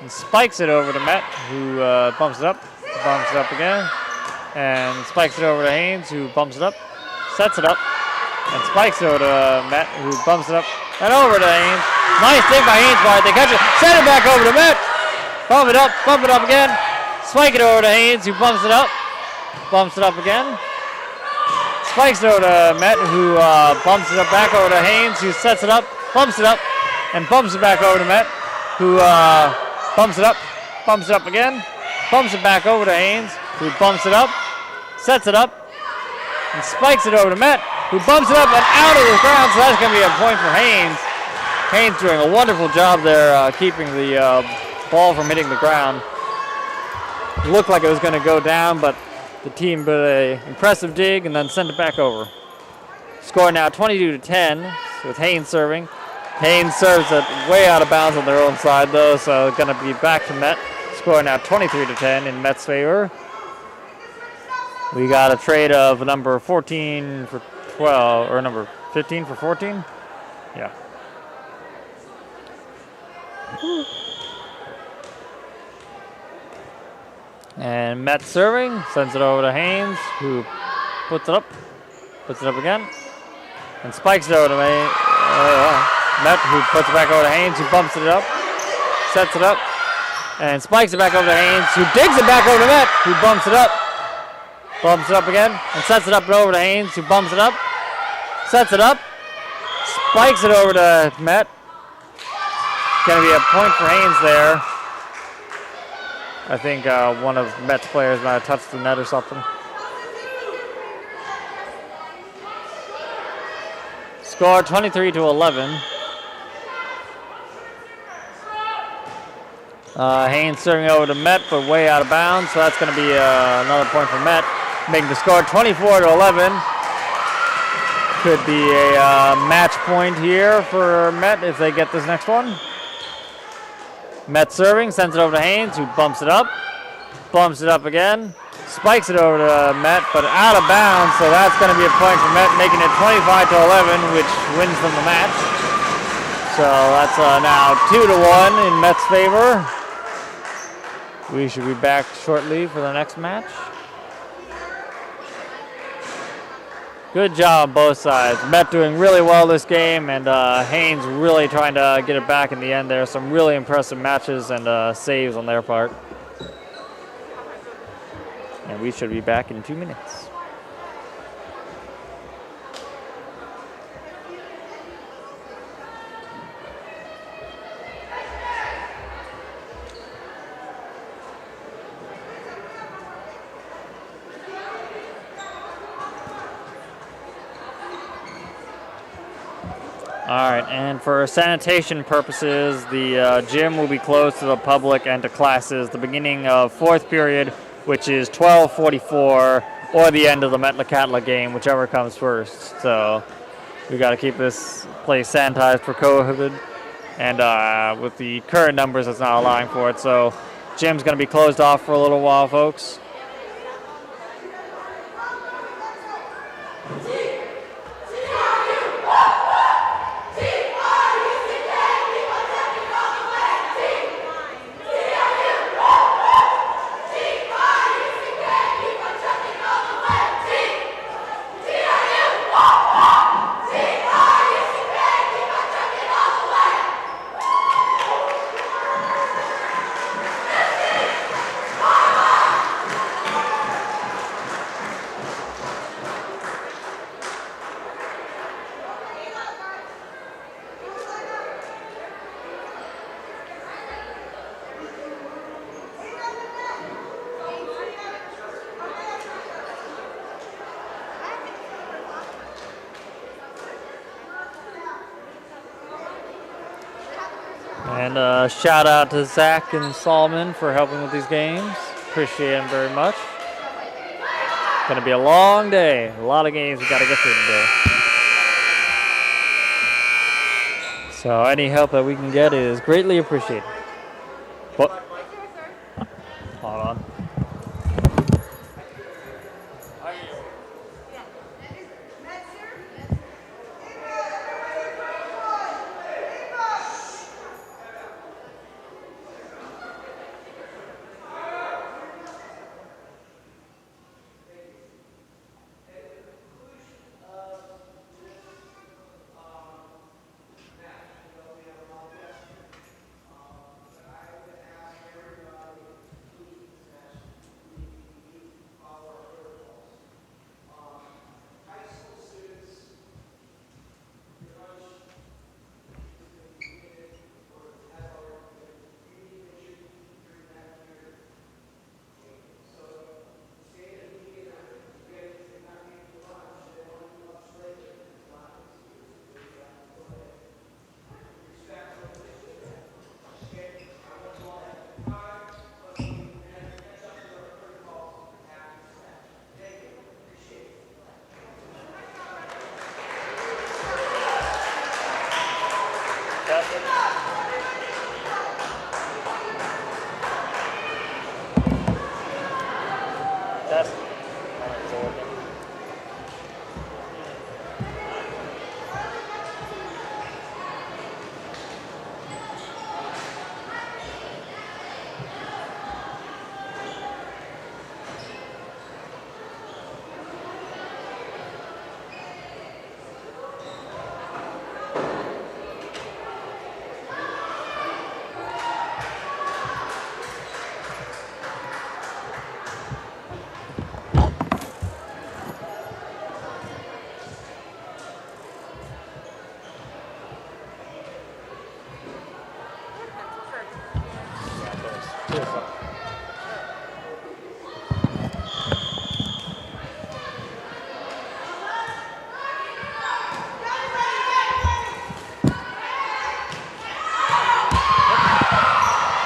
and spikes it over to Met, who bumps it up again, and spikes it over to Haines, who bumps it up, sets it up, and spikes it over to Met, who bumps it up, and over to Haines. Nice dig by Haines, but they catch it, send it back over to Met, bump it up again, spike it over to Haines, who bumps it up again, spikes it over to Met, who bumps it up back over to Haines, who sets it up, bumps it up, and bumps it back over to Met, who bumps it up again, bumps it back over to Haines, who bumps it up, sets it up, and spikes it over to Met, who bumps it up and out of the ground, so that's going to be a point for Haines. Haines doing a wonderful job there keeping the ball from hitting the ground. It looked like it was going to go down, but the team did an impressive dig and then sent it back over. Score now 22-10 with Haines serving. Haines serves it way out of bounds on their own side, though, so going to be back to Met. Score now 23-10 in Met's favor. We got a trade of number 14 for 12, or number 15 for 14? Yeah. And Met serving, sends it over to Haines, who puts it up again, and spikes it over to Met, who puts it back over to Haines, who bumps it up, sets it up, and spikes it back over to Haines, who digs it back over to Met, who bumps it up again, and sets it up and over to Haines, who bumps it up, sets it up, spikes it over to Met. Going to be a point for Haines there. I think one of Met's players might have touched the net or something. Score 23-11. Haines serving over to Met, but way out of bounds, so that's going to be another point for Met, making the score 24-11. Could be a match point here for Met if they get this next one. Met serving, sends it over to Haines, who bumps it up again, spikes it over to Met, but out of bounds, so that's going to be a point for Met, making it 25-11, which wins them the match. So that's now 2-1 in Met's favor. We should be back shortly for the next match. Good job both sides. Met doing really well this game, and Haines really trying to get it back in the end there. Some really impressive matches and saves on their part. And we should be back in 2 minutes. All right, and for sanitation purposes, the gym will be closed to the public and to classes the beginning of fourth period, which is 12:44, or the end of the Metlakatla game, whichever comes first. So we got to keep this place sanitized for COVID, and with the current numbers, it's not allowing for it. So gym's going to be closed off for a little while, folks. And shout out to Zach and Solomon for helping with these games. Appreciate them very much. Going to be a long day. A lot of games we got to get through today. So any help that we can get is greatly appreciated. What? Hold on.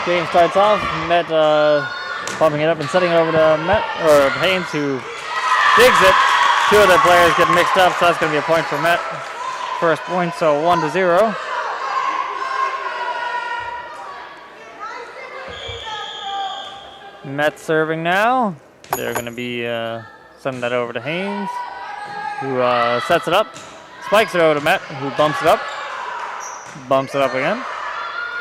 Game starts off. Met pumping it up and setting it over to Haines, who digs it. Two of the players get mixed up, so that's going to be a point for Met. First point, so 1-0. Met serving now. They're going to be sending that over to Haines, who sets it up, spikes it over to Met, who bumps it up again,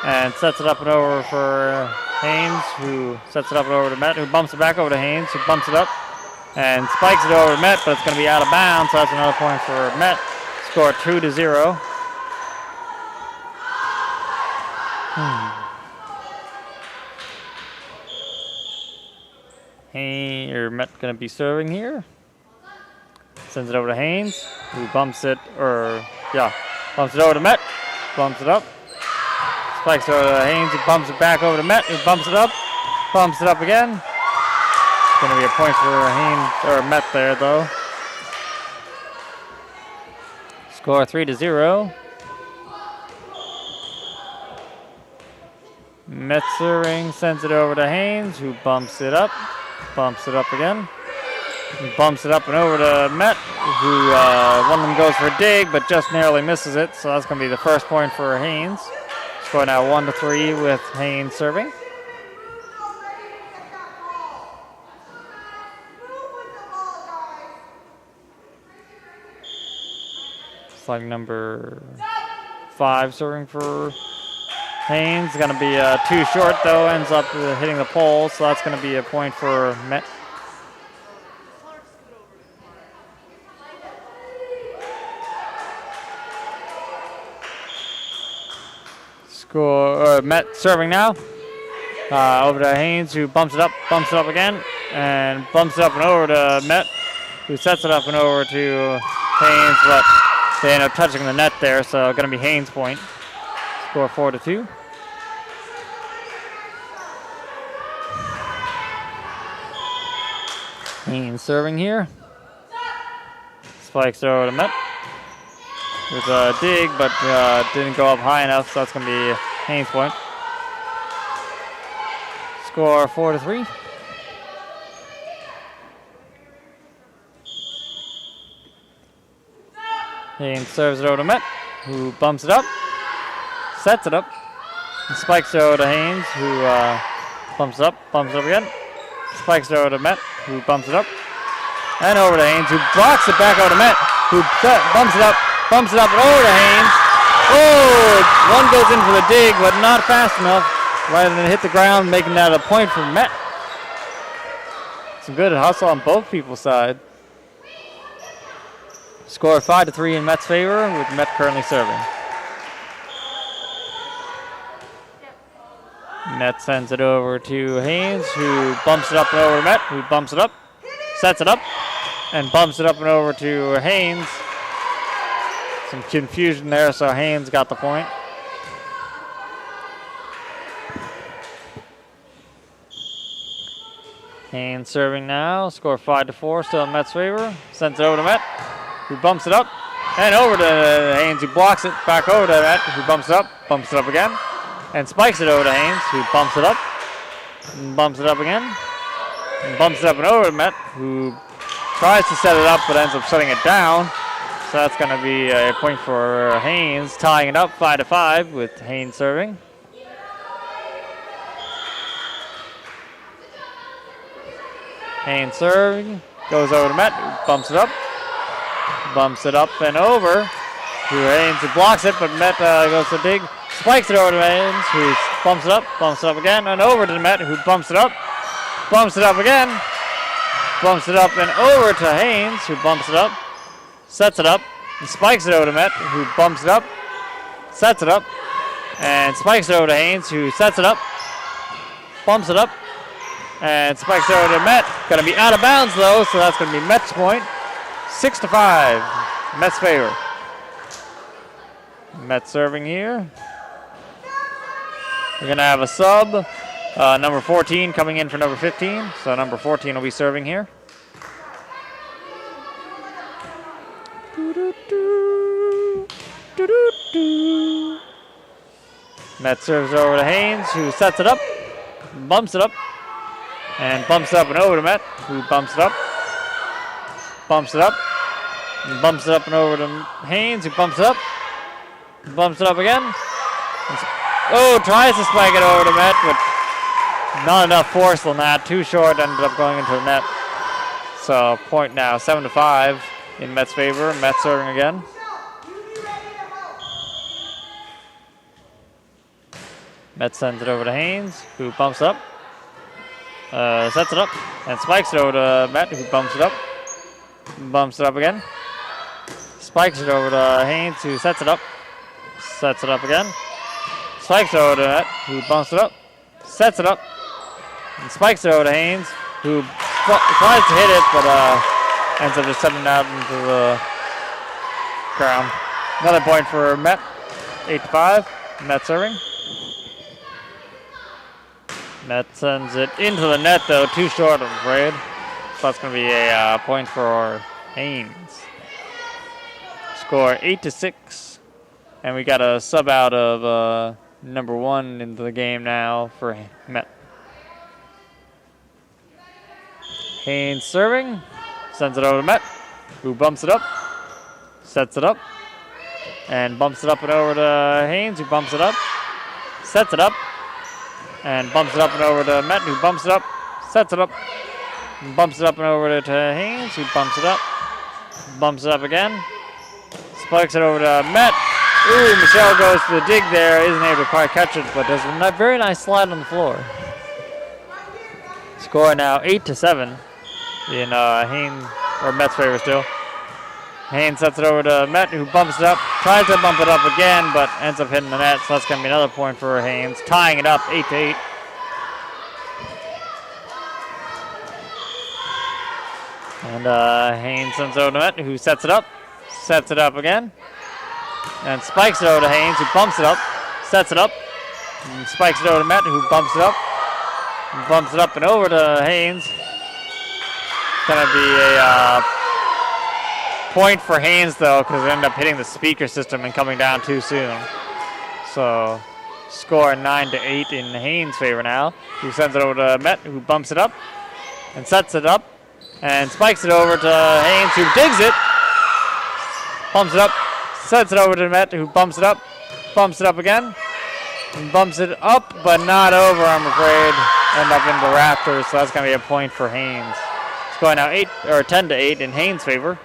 and sets it up and over for Haines, who sets it up and over to Met, who bumps it back over to Haines, who bumps it up and spikes it over to Met, but it's going to be out of bounds, so that's another point for Met. Score 2-0. Met going to be serving here. Sends it over to Haines, who bumps it over to Met, bumps it up. Spikes over to Haines, who bumps it back over to Met, who bumps it up again. It's going to be a point for Haines, or Met there, though. Score 3-0. Met serving, sends it over to Haines, who bumps it up again. Bumps it up and over to Met, who one of them goes for a dig, but just narrowly misses it. So that's going to be the first point for Haines. Score now 1-3 with Haines serving. Slide number 5 serving for Haines. Going to be too short, though. Ends up hitting the pole, so that's going to be a point for Met. Met serving now. Over to Haines, who bumps it up again, and bumps it up and over to Met, who sets it up and over to Haines, but they end up touching the net there, so going to be Haines' point. Score 4-2. Haines serving here. Spikes over to Met with a dig, but didn't go up high enough, so that's going to be Haines' point. Score 4-3. Haines serves it over to Met, who bumps it up, sets it up, and spikes it over to Haines, who bumps it up again. Spikes it over to Met, who bumps it up, and over to Haines, who blocks it back over to Met, who bumps it up and over to Haines. Oh, one goes in for the dig, but not fast enough. Rather than hit the ground, making that a point for Met. Some good hustle on both people's side. Score 5-3 in Met's favor, with Met currently serving. Met sends it over to Haines, who bumps it up and over to Met, who bumps it up, sets it up, and bumps it up and over to Haines. Some confusion there, so Haines got the point. Haines serving now. Score 5-4, still in Met's favor. Sends it over to Met, who bumps it up, and over to Haines, who blocks it, back over to Met, who bumps it up again, and spikes it over to Haines, who bumps it up, and bumps it up again, and bumps it up and over to Met, who tries to set it up, but ends up setting it down. So that's going to be a point for Haines, tying it up 5-5 with Haines serving. Haines serving, Goes over to Met, who bumps it up. Bumps it up and over to Haines, who blocks it, but Met goes to dig. Spikes it over to Haines, who bumps it up again, and over to Met, who bumps it up again. Bumps it up and over to Haines, who bumps it up, sets it up, and spikes it over to Met, who bumps it up, sets it up, and spikes it over to Haines, who sets it up, bumps it up, and spikes it over to Met. Going to be out of bounds though, so that's going to be Met's point. 6-5, Met's favor. Met serving here. We're going to have a sub. Number 14 coming in for number 15. So number 14 will be serving here. Met serves over to Haines, who sets it up, bumps it up, and bumps it up and over to Met, who bumps it up, and bumps it up and over to Haines, who bumps it up again. Oh, tries to spike it over to Met, but not enough force on that. Too short, ended up going into the net. So point now, 7-5 in Met's favor. Met serving again. Met sends it over to Haines, who bumps up, sets it up, and spikes it over to Met, who bumps it up again. Spikes it over to Haines, who sets it up again. Spikes it over to Met, who bumps it up, sets it up, and spikes it over to Haines, who tries to hit it, but ends up just sending it out into the ground. Another point for Met, 8-5, Met serving. Met sends it into the net, though, too short, I'm afraid. So that's going to be a point for Haines. Score 8-6. And we got a sub out of number 1 into the game now for Met. Haines serving. Sends it over to Met, who bumps it up, sets it up, and bumps it up and over to Haines, who bumps it up, sets it up, and bumps it up and over to Met, who bumps it up, sets it up, and bumps it up and over to Haines, who bumps it up again, spikes it over to Met. Ooh, Michelle goes to the dig there, isn't able to quite catch it, but does a very nice slide on the floor. Score now 8-7 in Haines, or Met's favor still. Haines sets it over to Met, who bumps it up, tries to bump it up again, but ends up hitting the net, so that's going to be another point for Haines, tying it up 8-8. And Haines sends it over to Met, who sets it up again, and spikes it over to Haines, who bumps it up, sets it up, and spikes it over to Met, who bumps it up and over to Haines. It's going to be a point for Haines, though, because they end up hitting the speaker system and coming down too soon. So score 9-8 in Haines' favor now. Who sends it over to Met, who bumps it up and sets it up and spikes it over to Haines, who digs it, bumps it up, sets it over to Met, who bumps it up again, and bumps it up, but not over, I'm afraid. End up into the rafters, so that's going to be a point for Haines. It's going now 10-8 in Haines' favor.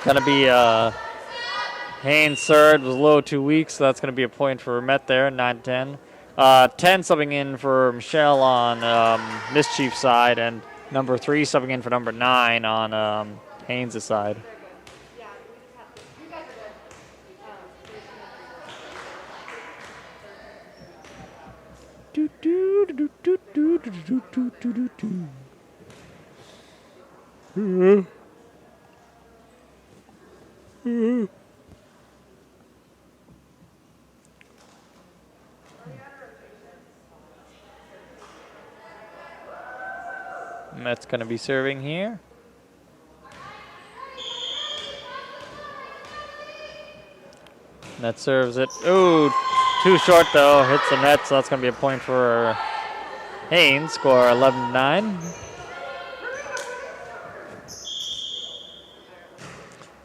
Going to be Haines' third, was low 2 weeks, so that's going to be a point for Met there, 9-10. 10 subbing in for Michelle on Mischief's side, and number 3 subbing in for number 9 on Haines' side. Met's going to be serving here. Met serves it. Ooh, too short though. Hits the net, so that's going to be a point for Haines. Score 11-9.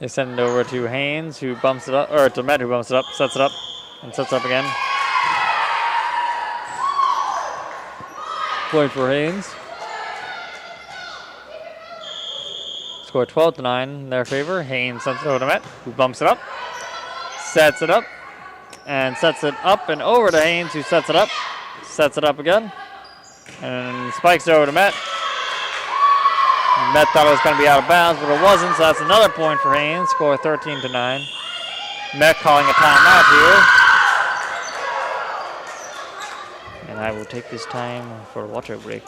They send it over to Haines, who bumps it up, or to Met, who bumps it up, sets it up, and sets it up again. Point for Haines. Score 12-9 in their favor. Haines sends it over to Met, who bumps it up, sets it up, and sets it up and over to Haines, who sets it up again, and spikes it over to Met. Met thought it was going to be out of bounds, but it wasn't, so that's another point for Haines. Score 13-9. Met calling a timeout here. And I will take this time for a water break.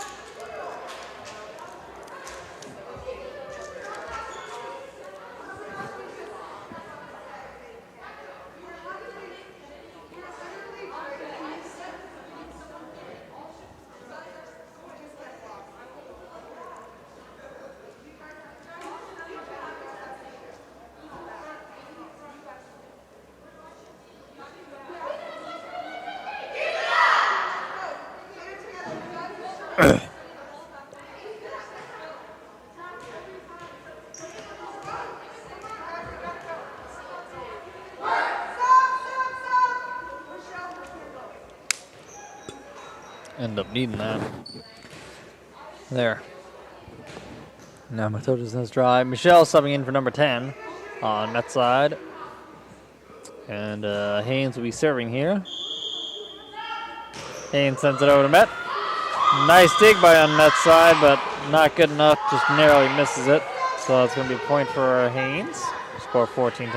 End up needing that. There. Now Methoda's has dry. Michelle subbing in for number 10 on Met's side. And Haines will be serving here. Haines sends it over to Met. Nice dig by on Met's side, but not good enough. Just narrowly misses it. So it's going to be a point for Haines. Score 14-9.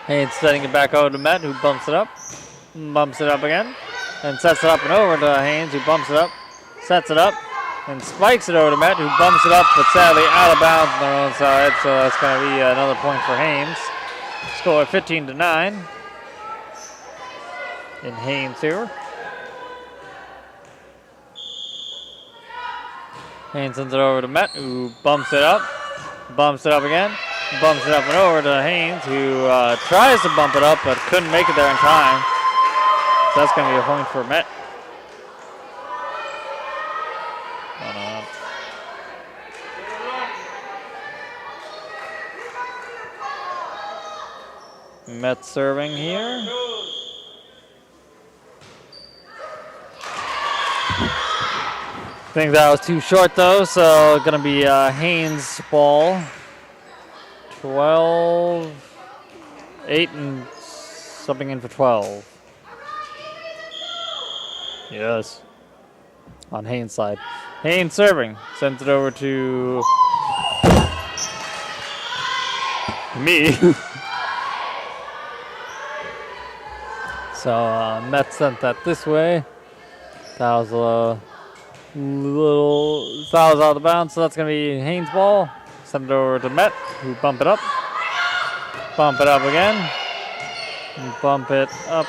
Haines setting it back over to Met, who bumps it up. Bumps it up again, and sets it up and over to Haines, who bumps it up, sets it up, and spikes it over to Met, who bumps it up, but sadly out of bounds on their own side, so that's going to be another point for Haines. Score 15-9 in Haines here. Haines sends it over to Met, who bumps it up again, bumps it up and over to Haines, who tries to bump it up, but couldn't make it there in time. So that's going to be a point for Met. Met serving here. I think that was too short though, so going to be Haines' ball. 12, 8 and subbing in for 12. Yes. On Haines' side. Haines serving. Sends it over to me. So Met sent that this way. That was a little out of bounds, so that's going to be Haines' ball. Send it over to Met, who bump it up. Bump it up again. And bump it up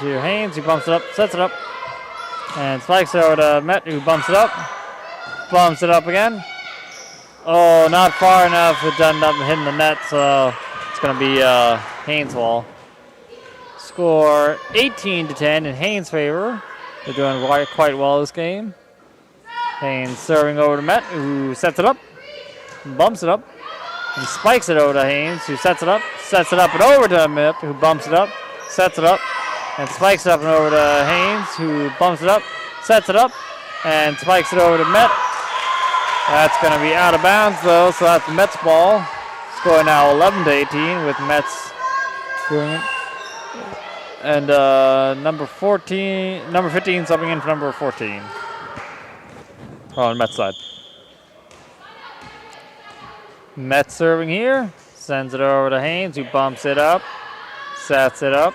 to Haines, who bumps it up, sets it up. And spikes it over to Met, who bumps it up. Bumps it up again. Oh, not far enough. It ended up hitting the net, so it's going to be Haines' ball. Score 18-10 in Haines' favor. They're doing quite well this game. Haines serving over to Met, who sets it up, bumps it up, and spikes it over to Haines, who sets it up and over to Met, who bumps it up, sets it up, and spikes it up and over to Haines, who bumps it up, sets it up, and spikes it over to Met. That's going to be out of bounds, though, so that's Met's ball. Score now 11-18 with Met's doing it. And number 15 subbing in for number 14. On Met's side. Met serving here. Sends it over to Haines, who bumps it up, sets it up,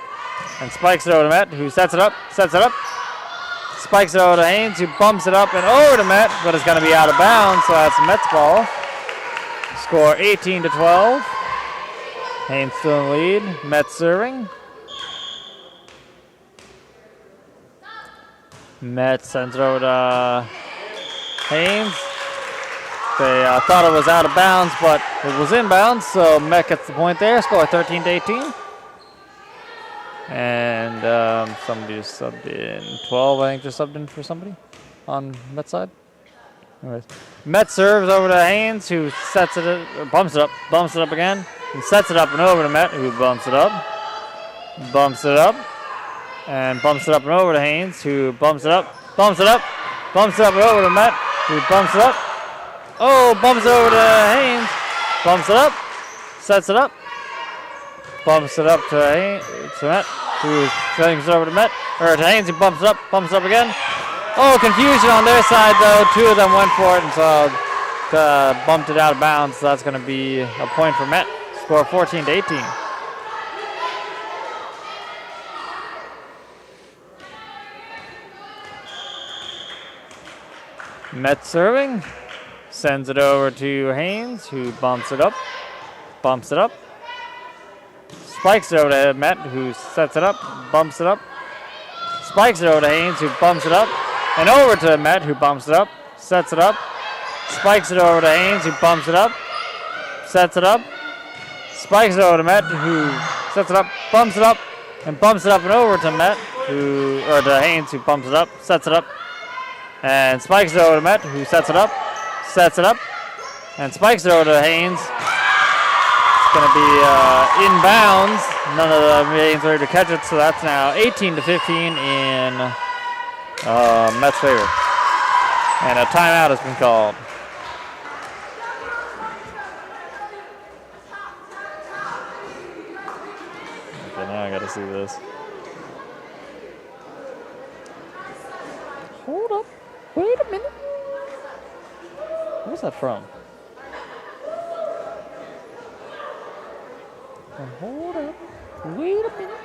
and spikes it over to Met, who sets it up, spikes it over to Haines, who bumps it up and over to Met, but it's going to be out of bounds, so that's Met's ball. Score 18-12. Haines still in the lead. Met serving. Met sends it over to Haines. They thought it was out of bounds, but it was inbounds, so Met gets the point there. Score 13-18. And somebody just subbed in. 12, I think, just subbed in for somebody on Met's side. Anyways, Met serves over to Haines, who sets it, bumps it up again, and sets it up and over to Met, who bumps it up, and bumps it up and over to Haines, who bumps it up and over to Met, who bumps it up. Oh, bumps it over to Haines, bumps it up, sets it up, bumps it up to Haines, to Met, who sends it over to Met, or to Haines, who bumps it up again. Oh, confusion on their side, though. Two of them went for it, and so bumped it out of bounds. So that's going to be a point for Met. Score 14-18. Met serving. Sends it over to Haines, who bumps it up. Spikes it over to Met, who sets it up, bumps it up. Spikes it over to Haines, who bumps it up. And over to Met, who bumps it up, sets it up, spikes it over to Haines, who bumps it up, sets it up, spikes it over to Met, who sets it up, bumps it up, and bumps it up and over to Met, to Haines, who bumps it up, sets it up, and spikes it over to Met, who sets it up, and spikes it over to Haines. It's going to be inbounds. None of the Haines are able to catch it, so that's now 18-15 in Met's favor. And a timeout has been called. Okay, now I gotta see this. Hold up. Wait a minute. Where's that from? Hold up. Wait a minute.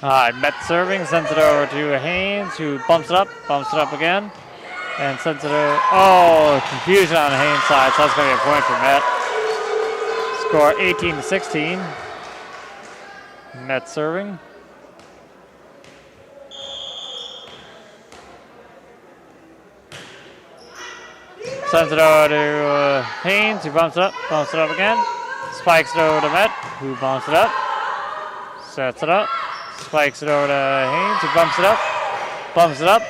All right, Met serving, sends it over to Haines, who bumps it up again, and sends it over. Oh, confusion on the Haines side, so that's going to be a point for Met. Score 18-16. Met serving. Sends it over to Haines, who bumps it up again. Spikes it over to Met, who bumps it up, sets it up. Spikes it over to Haines, who bumps it up.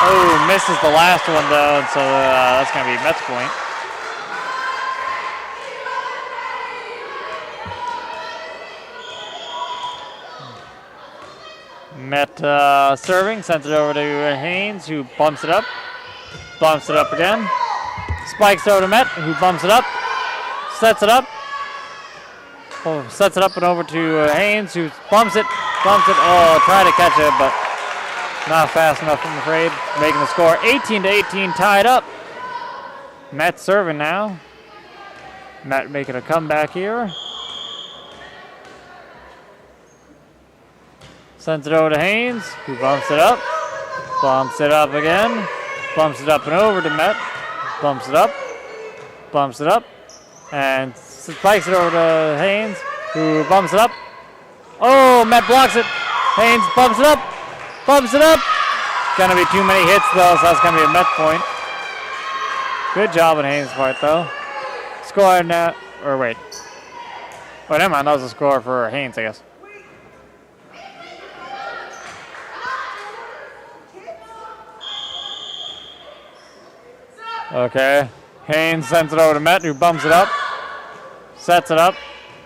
Oh, misses the last one, though, and so that's going to be Met's point. Met serving, sends it over to Haines, who bumps it up again. Spikes it over to Met, who bumps it up, sets it up. Oh, sets it up and over to Haines, who bumps it. Oh, try to catch it, but not fast enough, I'm afraid. Making the score 18-18, tied up. Met serving now. Met making a comeback here. Sends it over to Haines, who bumps it up again. Bumps it up and over to Met. Bumps it up, and spikes it over to Haines, who bumps it up. Oh, Met blocks it. Haines bumps it up. Gonna be too many hits, though, so that's gonna be a Met point. Good job on Haines' part, though. Score now, or wait. Oh, never mind, that was a score for Haines, I guess. Okay, Haines sends it over to Met, who bumps it up, sets it up,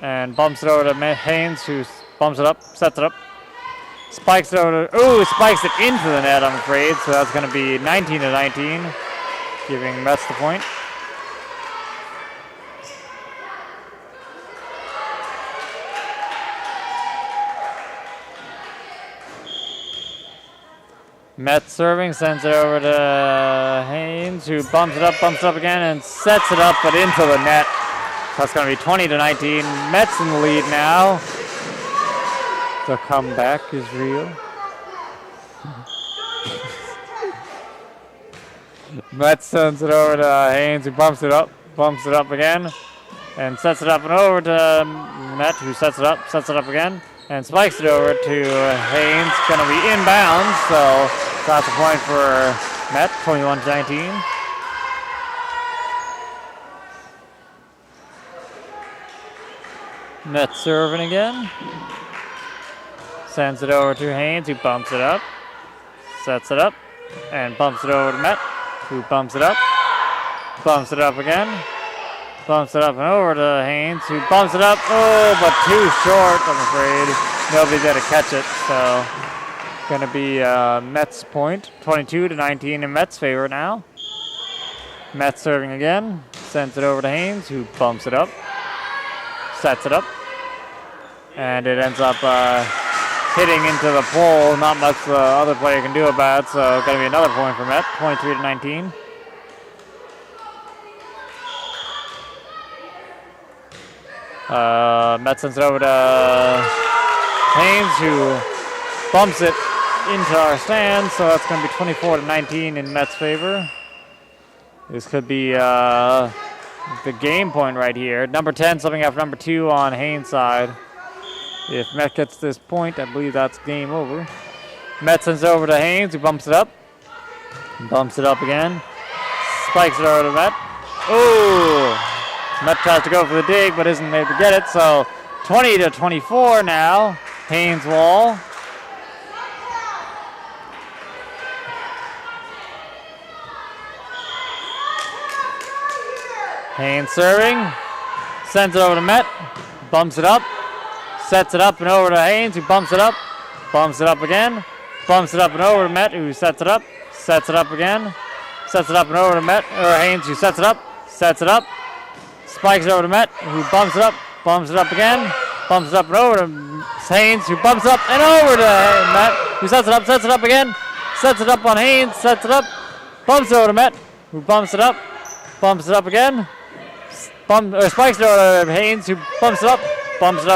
and bumps it over to Haines, who bumps it up, sets it up, spikes it over to, spikes it into the net, I'm afraid, so that's going to be 19-19, giving Mets the point. Met serving, sends it over to Haines, who bumps it up again, and sets it up, but into the net. So that's going to be 20-19. Mets in the lead now. The comeback is real. Mets sends it over to Haines, who bumps it up again, and sets it up and over to Met, who sets it up again, and spikes it over to Haines. Going to be inbounds, so that's a point for Met, 21-19. Met serving again. Sends it over to Haines, who bumps it up, sets it up, and bumps it over to Met, who bumps it up again, bumps it up and over to Haines, who bumps it up, oh, but too short, I'm afraid. Nobody's going to catch it, so going to be Met's point, 22-19 in Met's favor now. Met serving again, sends it over to Haines, who bumps it up, sets it up, and it ends up hitting into the pole. Not much the other player can do about it, so going to be another point for Met, 23-19. Met sends it over to Haines, who bumps it into our stand, so that's going to be 24-19 in Met's favor. This could be the game point right here. Number 10 subbing after number 2 on Haines' side. If Met gets this point, I believe that's game over. Met sends it over to Haines, who bumps it up again, spikes it over to Met. Ooh! Met tries to go for the dig, but isn't able to get it, so 20-24 now. Haines wall. Haines serving, sends it over to Met, bumps it up, sets it up and over to Haines, who bumps it up again, bumps it up and over to Met, who sets it up again, sets it up and over to Met, or Haines, who sets it up, spikes it over to Met, who bumps it up again, bumps it up and over to Haines, who bumps it up and over to Met, who sets it up again, sets it up on Haines, sets it up, bumps it over to Met, who bumps it up again, spikes it over to Haines, who bumps it up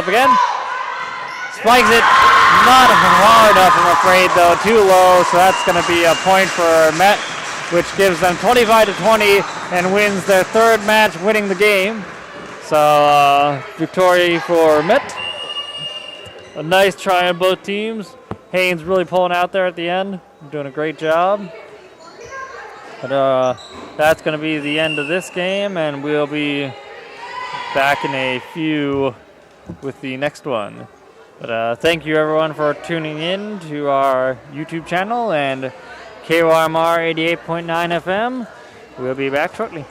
again, spikes it, not hard enough, I'm afraid, though, too low, so that's going to be a point for Met, which gives them 25-20 and wins their third match, winning the game. So, victory for Met. A nice try on both teams. Haines really pulling out there at the end, doing a great job. But that's going to be the end of this game, and we'll be back in a few with the next one. But thank you everyone for tuning in to our YouTube channel and KYMR 88.9 FM. We'll be back shortly.